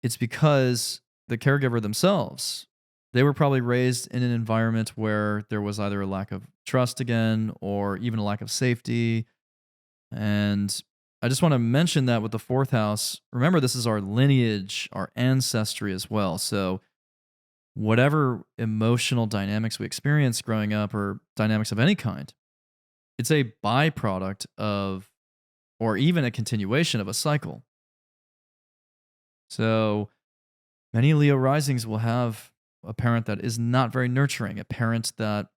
it's because the caregiver themselves, they were probably raised in an environment where there was either a lack of trust again or even a lack of safety. And I just want to mention that with the fourth house, remember, this is our lineage, our ancestry as well. So, whatever emotional dynamics we experience growing up or dynamics of any kind, it's a byproduct of, or even a continuation of a cycle. So, many Leo risings will have a parent that is not very nurturing, a parent that,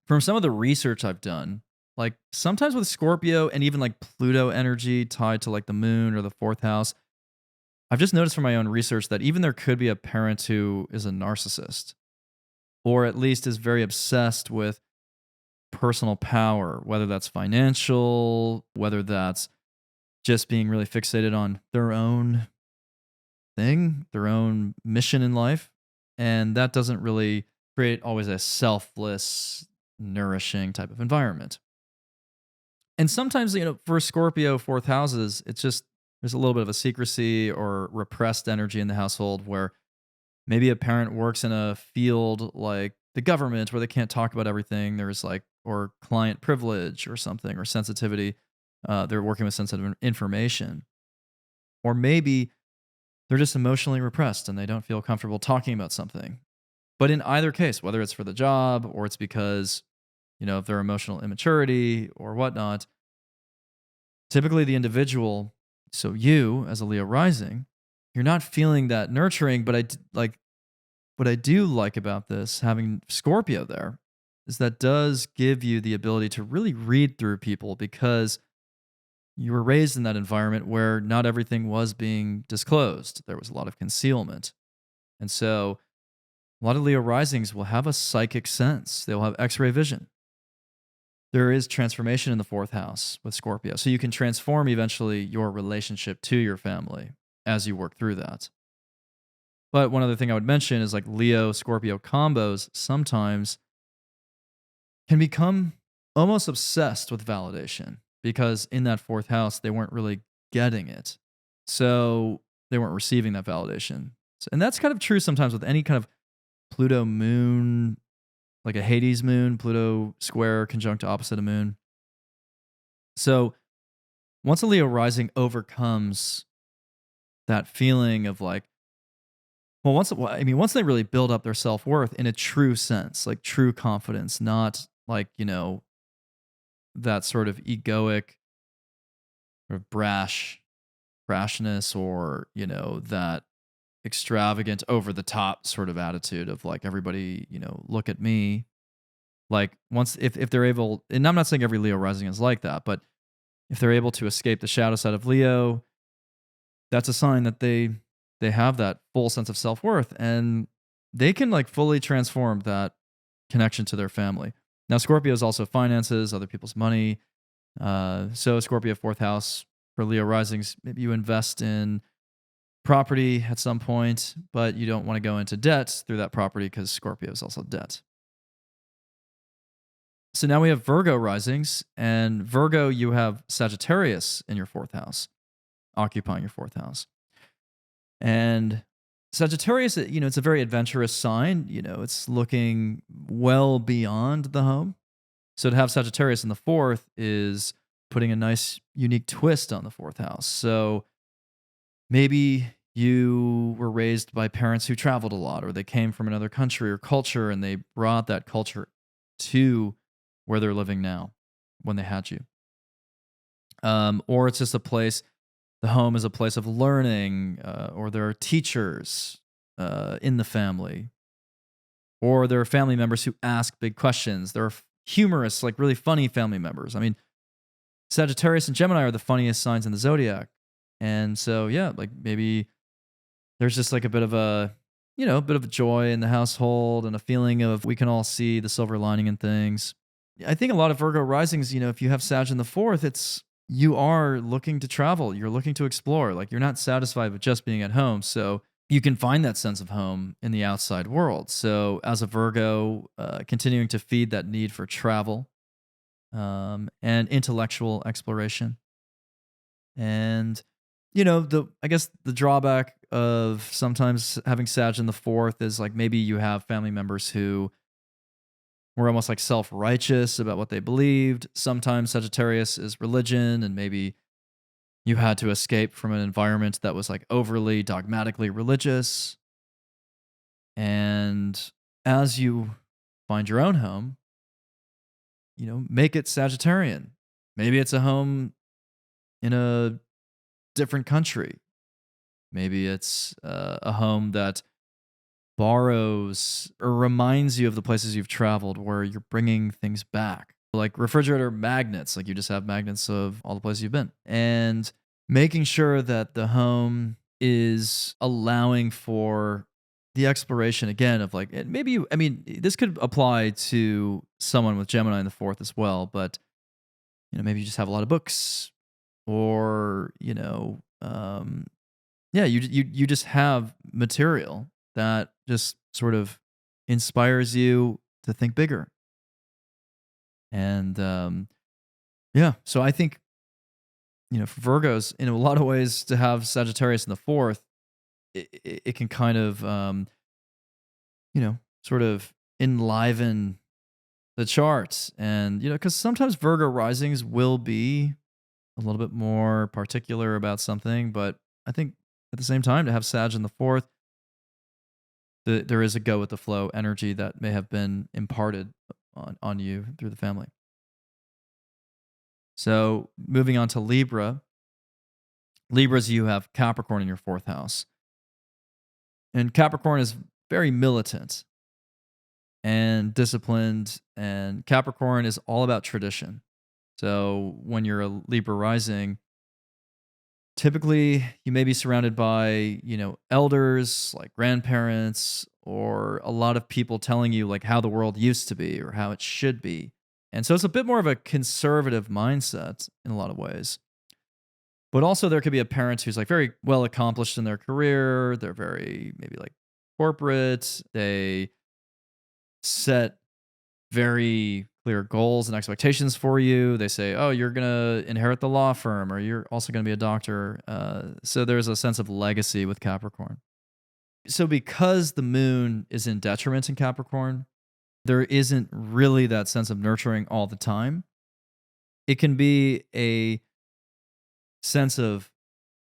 from some of the research I've done, like sometimes with Scorpio and even like Pluto energy tied to like the moon or the fourth house, I've just noticed from my own research that even there could be a parent who is a narcissist or at least is very obsessed with personal power, whether that's financial, whether that's just being really fixated on their own thing, their own mission in life. And that doesn't really create always a selfless, nourishing type of environment. And sometimes, for Scorpio fourth houses, it's just there's a little bit of a secrecy or repressed energy in the household where maybe a parent works in a field like the government where they can't talk about everything. There's like, or client privilege or something, or sensitivity. They're working with sensitive information. Or maybe they're just emotionally repressed and they don't feel comfortable talking about something. But in either case, whether it's for the job or it's because, of their emotional immaturity or whatnot, typically the individual, so you as a Leo rising, you're not feeling that nurturing. But what I do like about this, having Scorpio there, is that does give you the ability to really read through people because you were raised in that environment where not everything was being disclosed. There was a lot of concealment. And so a lot of Leo risings will have a psychic sense. They'll have X-ray vision. There is transformation in the fourth house with Scorpio. So you can transform eventually your relationship to your family as you work through that. But one other thing I would mention is like Leo Scorpio combos sometimes can become almost obsessed with validation because in that fourth house, they weren't really getting it. So they weren't receiving that validation. And that's kind of true sometimes with any kind of Pluto moon, like a Hades moon, Pluto square conjunct opposite a moon. So once a Leo rising overcomes that feeling of like, once they really build up their self-worth in a true sense, like true confidence, not like, that sort of egoic or brashness or, that extravagant over the top sort of attitude of like everybody, look at me. Like once if they're able, and I'm not saying every Leo rising is like that, but if they're able to escape the shadow side of Leo, that's a sign that they have that full sense of self-worth and they can like fully transform that connection to their family. Now, Scorpio is also finances, other people's money. So Scorpio fourth house for Leo risings, maybe you invest in property at some point, but you don't want to go into debt through that property because Scorpio is also debt. So now we have Virgo risings, and Virgo, you have Sagittarius in your fourth house, occupying your fourth house. And Sagittarius, it's a very adventurous sign. It's looking well beyond the home. So to have Sagittarius in the fourth is putting a nice, unique twist on the fourth house. So maybe you were raised by parents who traveled a lot, or they came from another country or culture and they brought that culture to where they're living now when they had you. Or it's just a place, the home is a place of learning, or there are teachers in the family, or there are family members who ask big questions. There are humorous, like really funny family members. I mean, Sagittarius and Gemini are the funniest signs in the zodiac. And so, yeah, like maybe there's just like a bit of a bit of joy in the household and a feeling of we can all see the silver lining in things. I think a lot of Virgo risings, if you have Sag in the fourth, it's you are looking to travel, you're looking to explore. Like you're not satisfied with just being at home. So you can find that sense of home in the outside world. So as a Virgo, continuing to feed that need for travel and intellectual exploration. And I guess the drawback of sometimes having Sag in the fourth is like maybe you have family members who were almost like self-righteous about what they believed. Sometimes Sagittarius is religion, and maybe you had to escape from an environment that was like overly dogmatically religious. And as you find your own home, make it Sagittarian. Maybe it's a home in a different country. Maybe it's a home that borrows or reminds you of the places you've traveled where you're bringing things back. Like refrigerator magnets, like you just have magnets of all the places you've been. And making sure that the home is allowing for the exploration again of like, maybe this could apply to someone with Gemini in the fourth as well, but maybe you just have a lot of books or, you just have material that just sort of inspires you to think bigger. And so I think, for Virgos, in a lot of ways, to have Sagittarius in the fourth, it can kind of, sort of enliven the charts. And, because sometimes Virgo risings will be a little bit more particular about something, but I think at the same time, to have Sag in the fourth, there is a go with the flow energy that may have been imparted on you through the family. So moving on to Libra. Libras, you have Capricorn in your fourth house. And Capricorn is very militant and disciplined. And Capricorn is all about tradition. So when you're a Libra rising, typically you may be surrounded by, elders like grandparents or a lot of people telling you like how the world used to be or how it should be. And so it's a bit more of a conservative mindset in a lot of ways. But also there could be a parent who's like very well accomplished in their career. They're very maybe like corporate. They set very clear goals and expectations for you. They say, oh, you're going to inherit the law firm or you're also going to be a doctor. So there's a sense of legacy with Capricorn. So because the moon is in detriment in Capricorn, there isn't really that sense of nurturing all the time. It can be a sense of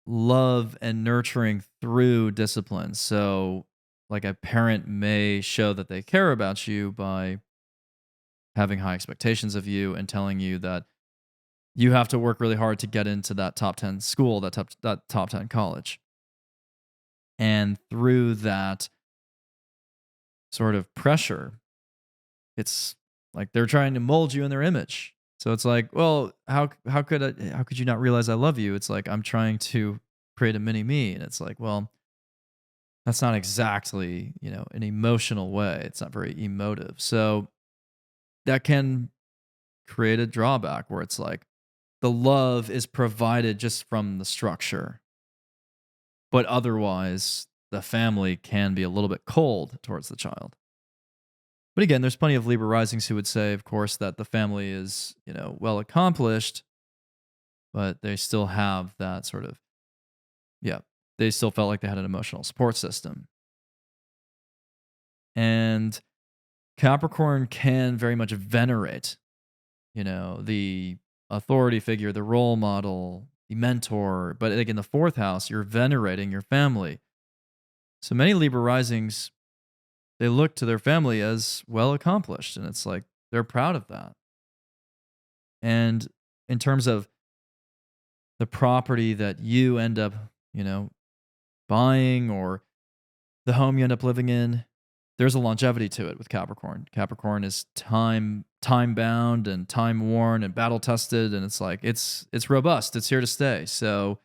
love and nurturing through discipline. So like a parent may show that they care about you by having high expectations of you and telling you that you have to work really hard to get into that top 10 school, that top 10 college. And through that sort of pressure, it's like they're trying to mold you in their image. So it's like, well, how could you not realize I love you? It's like I'm trying to create a mini me, and it's like, well, that's not exactly, an emotional way. It's not very emotive. So that can create a drawback where it's like the love is provided just from the structure, but otherwise the family can be a little bit cold towards the child. But again, there's plenty of Libra risings who would say, of course, that the family is, well accomplished, but they still have that sort of, they still felt like they had an emotional support system. And Capricorn can very much venerate, the authority figure, the role model, the mentor. But like in the fourth house, you're venerating your family. So many Libra risings, they look to their family as well accomplished. And it's like they're proud of that. And in terms of the property that you end up, buying or the home you end up living in, there's a longevity to it with Capricorn. Capricorn is time bound and time worn and battle tested, and it's like it's robust. It's here to stay. So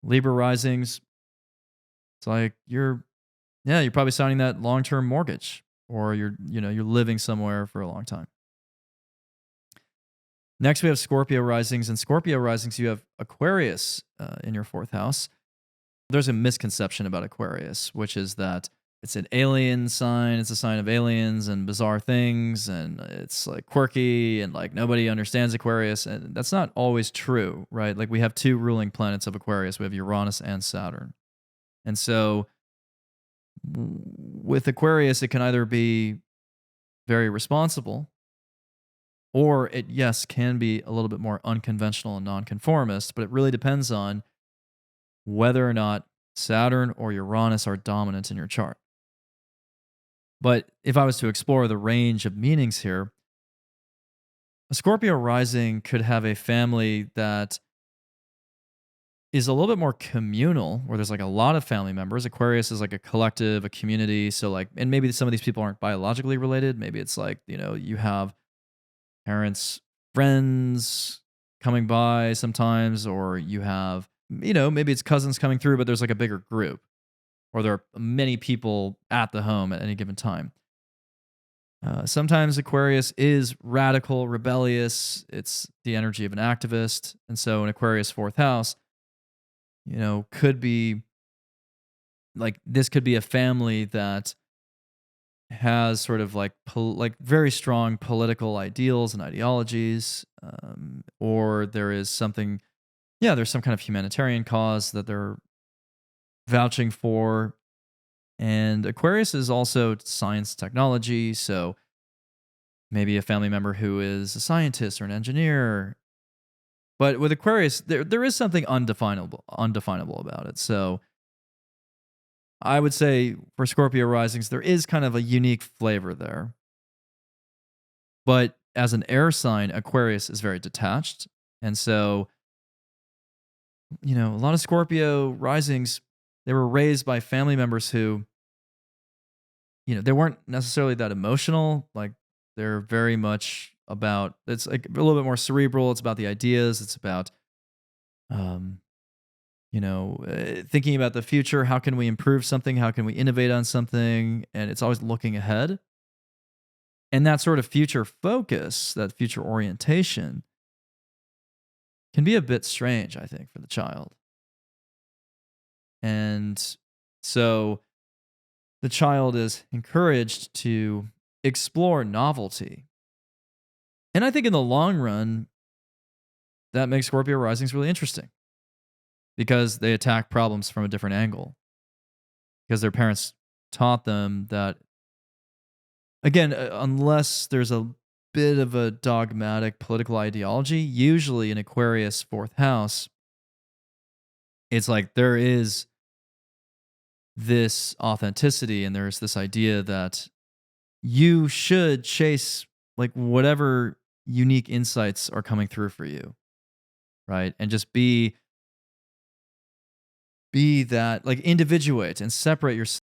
Libra risings, it's like you're probably signing that long term mortgage, or you're living somewhere for a long time. Next, we have Scorpio risings, and Scorpio risings, you have Aquarius in your fourth house. There's a misconception about Aquarius, which is that it's an alien sign. It's a sign of aliens and bizarre things, and it's like quirky, and like nobody understands Aquarius. And that's not always true, right? Like we have two ruling planets of Aquarius. We have Uranus and Saturn. And so with Aquarius, it can either be very responsible, or it, yes, can be a little bit more unconventional and nonconformist, but it really depends on whether or not Saturn or Uranus are dominant in your chart. But if I was to explore the range of meanings here, a Scorpio rising could have a family that is a little bit more communal, where there's like a lot of family members. Aquarius is like a collective, a community. So like, and maybe some of these people aren't biologically related. Maybe it's like, you have parents, friends coming by sometimes, or you have, maybe it's cousins coming through, but there's like a bigger group, or there are many people at the home at any given time. Sometimes Aquarius is radical, rebellious. It's the energy of an activist. And so in Aquarius' fourth house, could be like, this could be a family that has sort of like very strong political ideals and ideologies, or there is something, there's some kind of humanitarian cause that they're vouching for. And Aquarius is also science technology, so maybe a family member who is a scientist or an engineer. But with Aquarius, there is something undefinable about it. So I would say for Scorpio risings, there is kind of a unique flavor there. But as an air sign, Aquarius is very detached. And so, a lot of Scorpio risings, they were raised by family members who, they weren't necessarily that emotional. Like they're very much about, it's like a little bit more cerebral. It's about the ideas. It's about, thinking about the future. How can we improve something? How can we innovate on something? And it's always looking ahead. And that sort of future focus, that future orientation, can be a bit strange, I think, for the child. And so the child is encouraged to explore novelty. And I think in the long run, that makes Scorpio risings really interesting, because they attack problems from a different angle, because their parents taught them that, again, unless there's a bit of a dogmatic political ideology, usually in Aquarius' fourth house, it's like there is this authenticity, and there's this idea that you should chase like whatever unique insights are coming through for you, right? And just be that, like, individuate and separate yourself.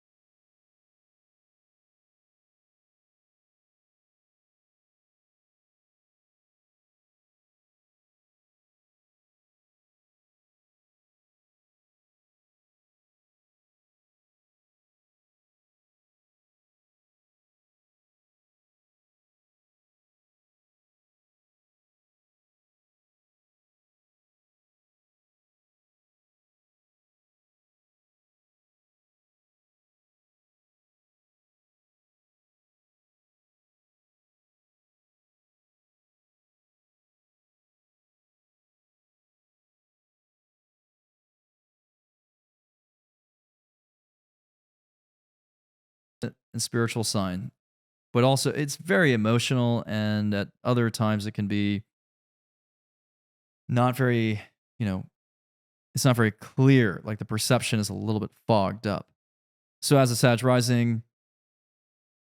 And spiritual sign, but also it's very emotional, and at other times it can be not very, you know, it's not very clear. Like the perception is a little bit fogged up. So as a Sag rising,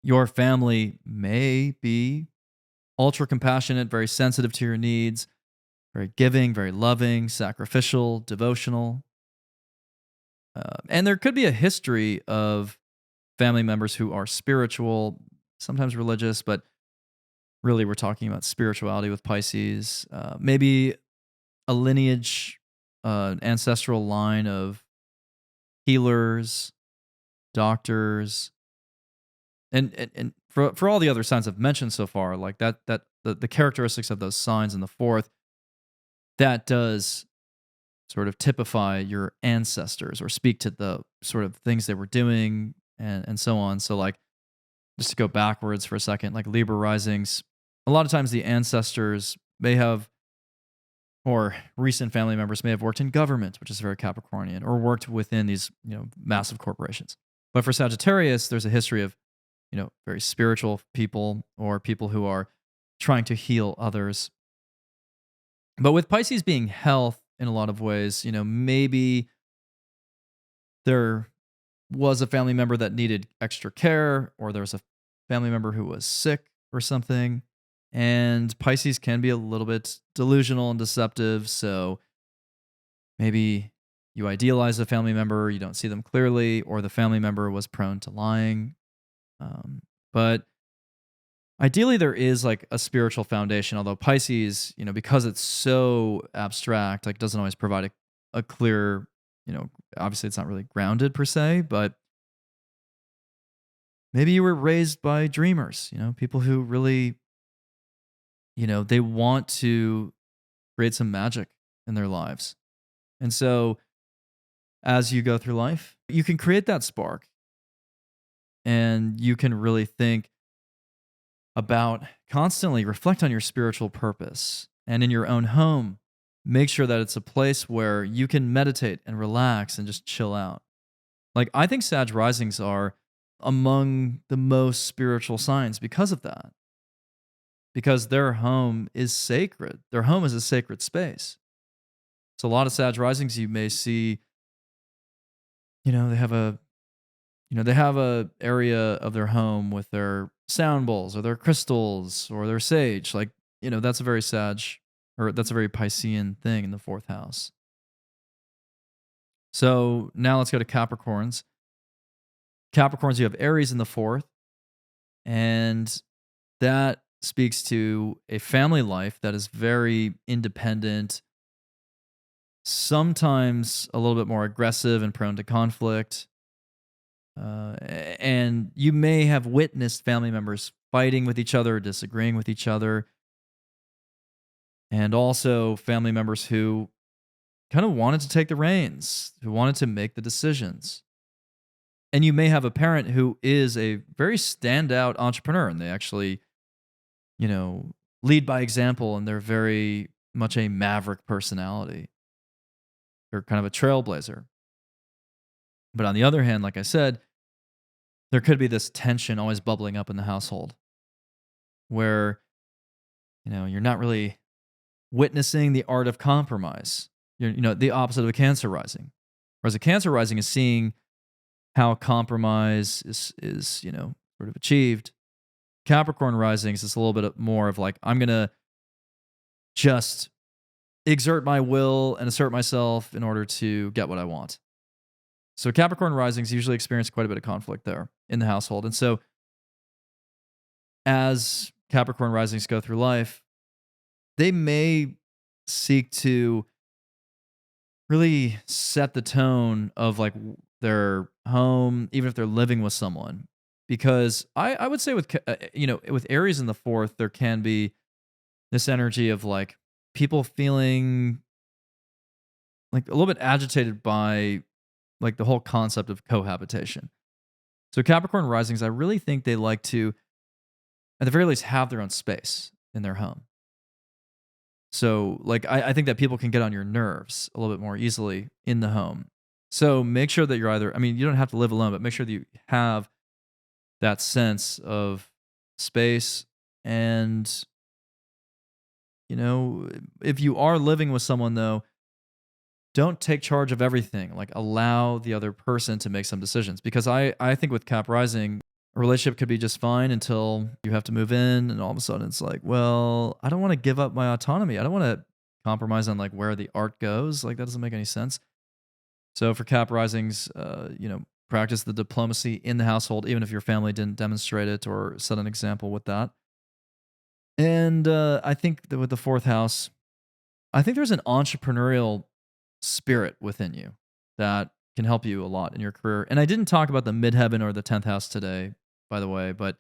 your family may be ultra compassionate, very sensitive to your needs, very giving, very loving, sacrificial, devotional. And there could be a history of family members who are spiritual, sometimes religious, but really we're talking about spirituality with Pisces. Maybe a lineage, ancestral line of healers, doctors, and for all the other signs I've mentioned so far, like the characteristics of those signs in the fourth, that does sort of typify your ancestors or speak to the sort of things they were doing and so on. So like just to go backwards for a second, like Libra risings, a lot of times the ancestors may have or recent family members may have worked in government, which is very Capricornian, or worked within these, massive corporations. But for Sagittarius, there's a history of, very spiritual people or people who are trying to heal others. But with Pisces being health in a lot of ways, maybe there was a family member that needed extra care, or there was a family member who was sick or something. And Pisces can be a little bit delusional and deceptive. So maybe you idealize a family member, you don't see them clearly, or the family member was prone to lying. But ideally, there is like a spiritual foundation, although Pisces, because it's so abstract, like doesn't always provide a clear, obviously it's not really grounded per se, but maybe you were raised by dreamers, people who really, they want to create some magic in their lives. And so as you go through life, you can create that spark and you can really think about constantly reflect on your spiritual purpose. And in your own home, make sure that it's a place where you can meditate and relax and just chill out. Like, I think Sag risings are among the most spiritual signs because of that. Because their home is sacred. Their home is a sacred space. So a lot of Sag risings you may see, they have a area of their home with their sound bowls or their crystals or their sage. Like, that's a very Sag, or that's a very Piscean thing in the fourth house. So now let's go to Capricorns. Capricorns, you have Aries in the fourth, and that speaks to a family life that is very independent, sometimes a little bit more aggressive and prone to conflict. And you may have witnessed family members fighting with each other, disagreeing with each other, and also family members who kind of wanted to take the reins, who wanted to make the decisions. And you may have a parent who is a very standout entrepreneur and they actually, lead by example and they're very much a maverick personality. They're kind of a trailblazer. But on the other hand, like I said, there could be this tension always bubbling up in the household where, you're not really witnessing the art of compromise. You're, the opposite of a Cancer rising. Whereas a Cancer rising is seeing how compromise is sort of achieved. Capricorn risings is a little bit more of like, I'm going to just exert my will and assert myself in order to get what I want. So Capricorn risings usually experience quite a bit of conflict there in the household. And so as Capricorn risings go through life, they may seek to really set the tone of like their home, even if they're living with someone. Because I would say with, with Aries in the fourth, there can be this energy of like people feeling like a little bit agitated by like the whole concept of cohabitation. So Capricorn risings, I really think they like to, at the very least, have their own space in their home. So like I think that people can get on your nerves a little bit more easily in the home. So make sure that you're either, you don't have to live alone, but make sure that you have that sense of space. And, if you are living with someone though, don't take charge of everything. Like allow the other person to make some decisions. Because I think with Cap Rising, a relationship could be just fine until you have to move in, and all of a sudden it's like, well, I don't want to give up my autonomy. I don't want to compromise on like where the art goes. Like that doesn't make any sense. So for Cap Risings, practice the diplomacy in the household, even if your family didn't demonstrate it or set an example with that. And I think that with the fourth house, I think there's an entrepreneurial spirit within you that can help you a lot in your career. And I didn't talk about the midheaven or the 10th house today, by the way, but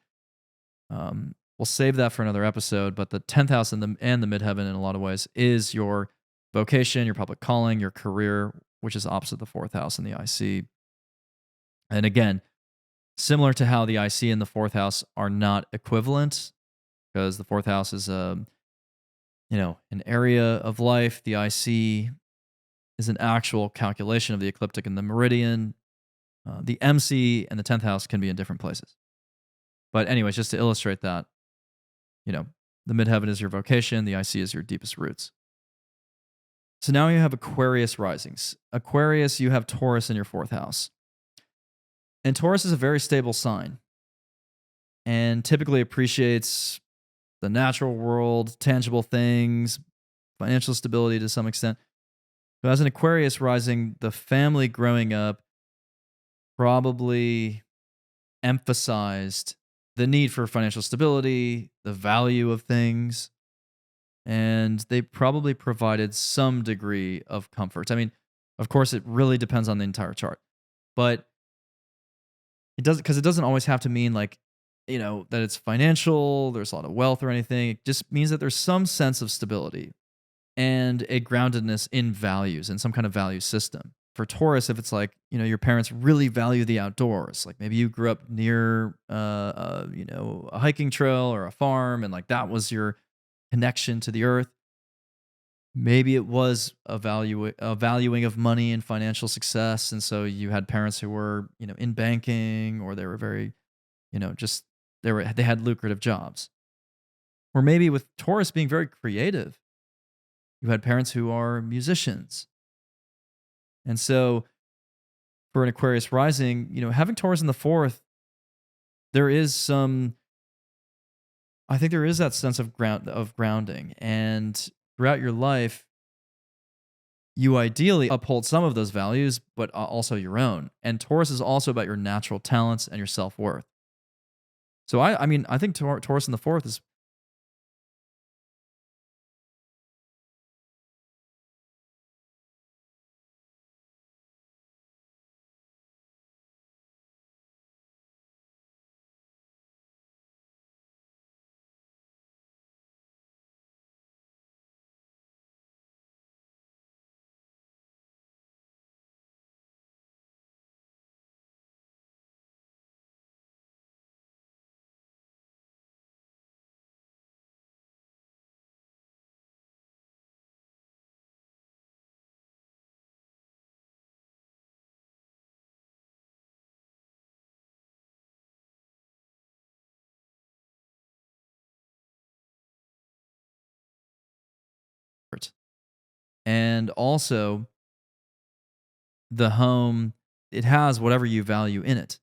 we'll save that for another episode. But the 10th house and the midheaven in a lot of ways is your vocation, your public calling, your career, which is opposite the fourth house in the IC. And again, similar to how the IC and the fourth house are not equivalent, because the fourth house is an area of life. The IC is an actual calculation of the ecliptic and the meridian. The MC and the 10th house can be in different places. But anyways, just to illustrate that, the midheaven is your vocation, the IC is your deepest roots. So now you have Aquarius risings. Aquarius, you have Taurus in your fourth house. And Taurus is a very stable sign and typically appreciates the natural world, tangible things, financial stability to some extent. So as an Aquarius rising, the family growing up probably emphasized the need for financial stability, the value of things, and they probably provided some degree of comfort. I mean, of course, it really depends on the entire chart, but it doesn't always have to mean like, that it's financial, there's a lot of wealth or anything. It just means that there's some sense of stability and a groundedness in values and some kind of value system. For Taurus, if it's like, your parents really value the outdoors, like maybe you grew up near, a hiking trail or a farm, and like that was your connection to the earth. Maybe it was a valuing of money and financial success, and so you had parents who were, in banking, or they were very, just they had lucrative jobs. Or maybe with Taurus being very creative, you had parents who are musicians. And so for an Aquarius rising, having Taurus in the fourth, I think there is that sense of grounding. And throughout your life, you ideally uphold some of those values, but also your own. And Taurus is also about your natural talents and your self-worth. So I think Taurus in the fourth is and also the home, it has whatever you value in it.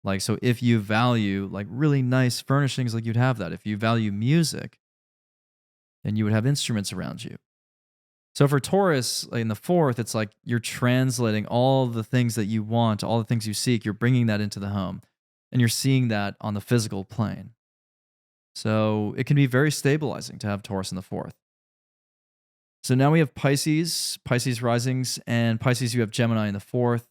Like, so if you value like really nice furnishings, like you'd have that. If you value music, then you would have instruments around you. So for Taurus, like in the fourth, it's like you're translating all the things that you want, all the things you seek, you're bringing that into the home, and you're seeing that on the physical plane. So it can be very stabilizing to have Taurus in the fourth. So now we have Pisces risings, and Pisces, you have Gemini in the fourth.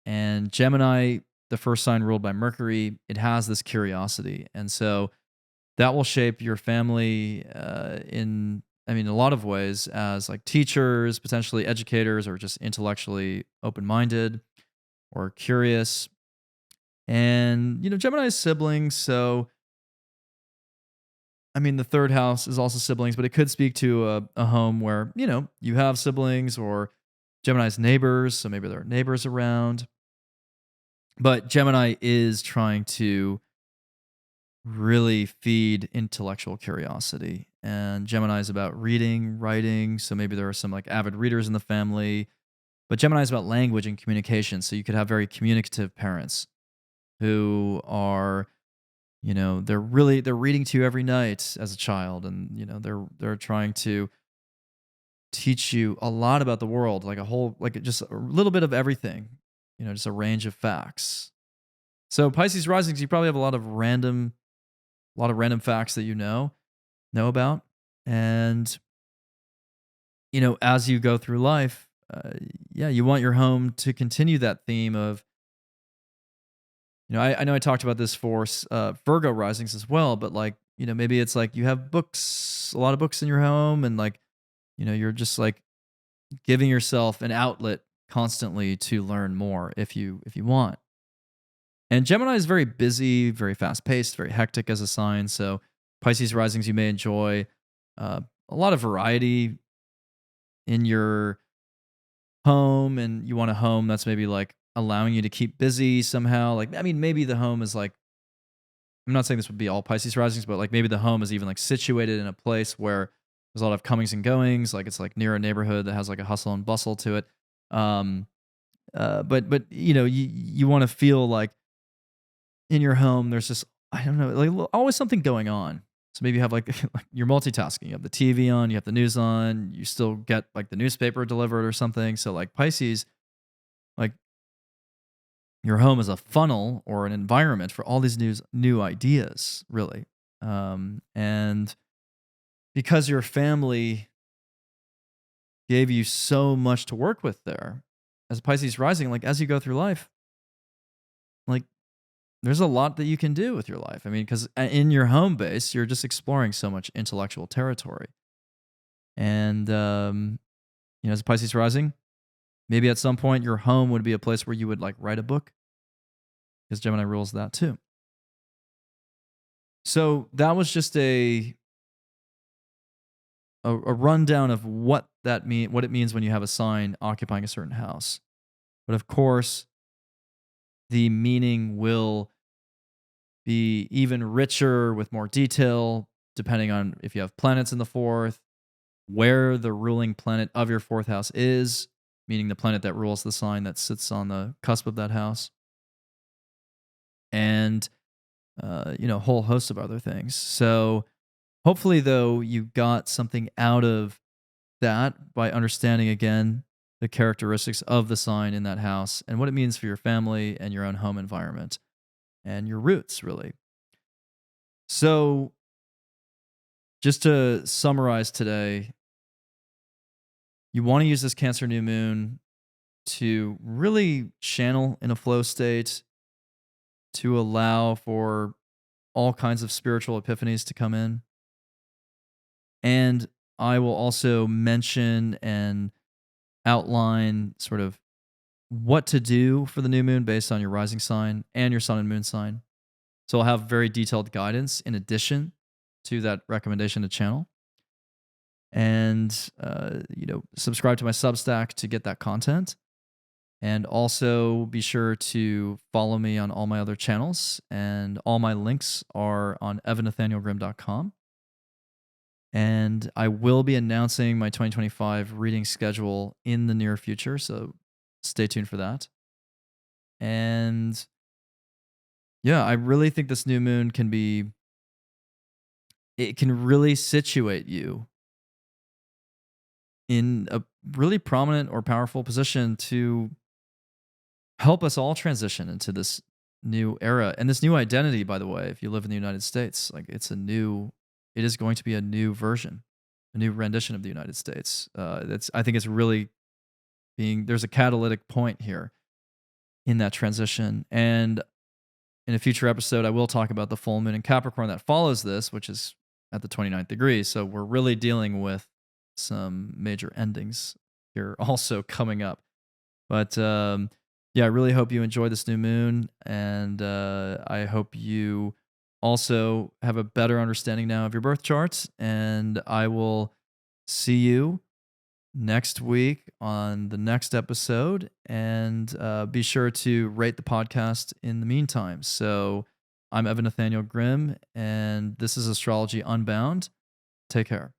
And Gemini, the first sign ruled by Mercury, it has this curiosity. And so that will shape your family in a lot of ways, as like teachers, potentially educators, or just intellectually open-minded or curious. And, Gemini's siblings. So, the third house is also siblings, but it could speak to a home where, you have siblings, or Gemini's neighbors. So maybe there are neighbors around. But Gemini is trying to really feed intellectual curiosity and Gemini is about reading, writing. So maybe there are some like avid readers in the family. But Gemini is about language and communication. So you could have very communicative parents who are, they're reading to you every night as a child, and they're trying to teach you a lot about the world, like a whole, like just a little bit of everything, just a range of facts. So Pisces risings, you probably have a lot of random facts that know about, and as you go through life, yeah, you want your home to continue that theme of, I know I talked about this for Virgo risings as well, but like, maybe it's like you have books, a lot of books in your home, and like, you're just like giving yourself an outlet constantly to learn more if you want. And Gemini is very busy, very fast paced, very hectic as a sign. So Pisces risings, you may enjoy a lot of variety in your home, and you want a home that's maybe like allowing you to keep busy somehow. Like, I mean, maybe the home is like, I'm not saying this would be all Pisces risings, but like maybe the home is even like situated in a place where there's a lot of comings and goings. Like it's like near a neighborhood that has like a hustle and bustle to it. But you want to feel like in your home there's just, I don't know, like always something going on. So maybe you have like, like you're multitasking. You have the TV on, you have the news on, you still get like the newspaper delivered or something. So like Pisces, like your home is a funnel or an environment for all these new ideas, really. And because your family gave you so much to work with there, as Pisces rising, like as you go through life, like there's a lot that you can do with your life. I mean, because in your home base, you're just exploring so much intellectual territory. And as Pisces rising, maybe at some point your home would be a place where you would like write a book, because Gemini rules that too. So that was just a rundown of what it means when you have a sign occupying a certain house. But of course, the meaning will be even richer with more detail, depending on if you have planets in the fourth, where the ruling planet of your fourth house is, meaning the planet that rules the sign that sits on the cusp of that house, and a whole host of other things. So hopefully, though, you got something out of that by understanding again the characteristics of the sign in that house and what it means for your family and your own home environment and your roots, really. So, just to summarize today, you want to use this Cancer new moon to really channel in a flow state, to allow for all kinds of spiritual epiphanies to come in. And I will also mention and outline sort of what to do for the new moon based on your rising sign and your sun and moon sign. So I'll have very detailed guidance in addition to that recommendation to channel. And, subscribe to my Substack to get that content. And also be sure to follow me on all my other channels. And all my links are on evannathanielgrim.com. And I will be announcing my 2025 reading schedule in the near future, so stay tuned for that. And yeah, I really think this new moon it can really situate you in a really prominent or powerful position to help us all transition into this new era and this new identity. By the way, if you live in the United States, like it is going to be a new version, a new rendition of the United States. I think it's really there's a catalytic point here in that transition. And in a future episode, I will talk about the full moon in Capricorn that follows this, which is at the 29th degree. So we're really dealing with some major endings here also coming up. But yeah, I really hope you enjoy this new moon. And I hope you also have a better understanding now of your birth charts. And I will see you next week on the next episode. And be sure to rate the podcast in the meantime. So I'm Evan Nathaniel Grim, and this is Astrology Unbound. Take care.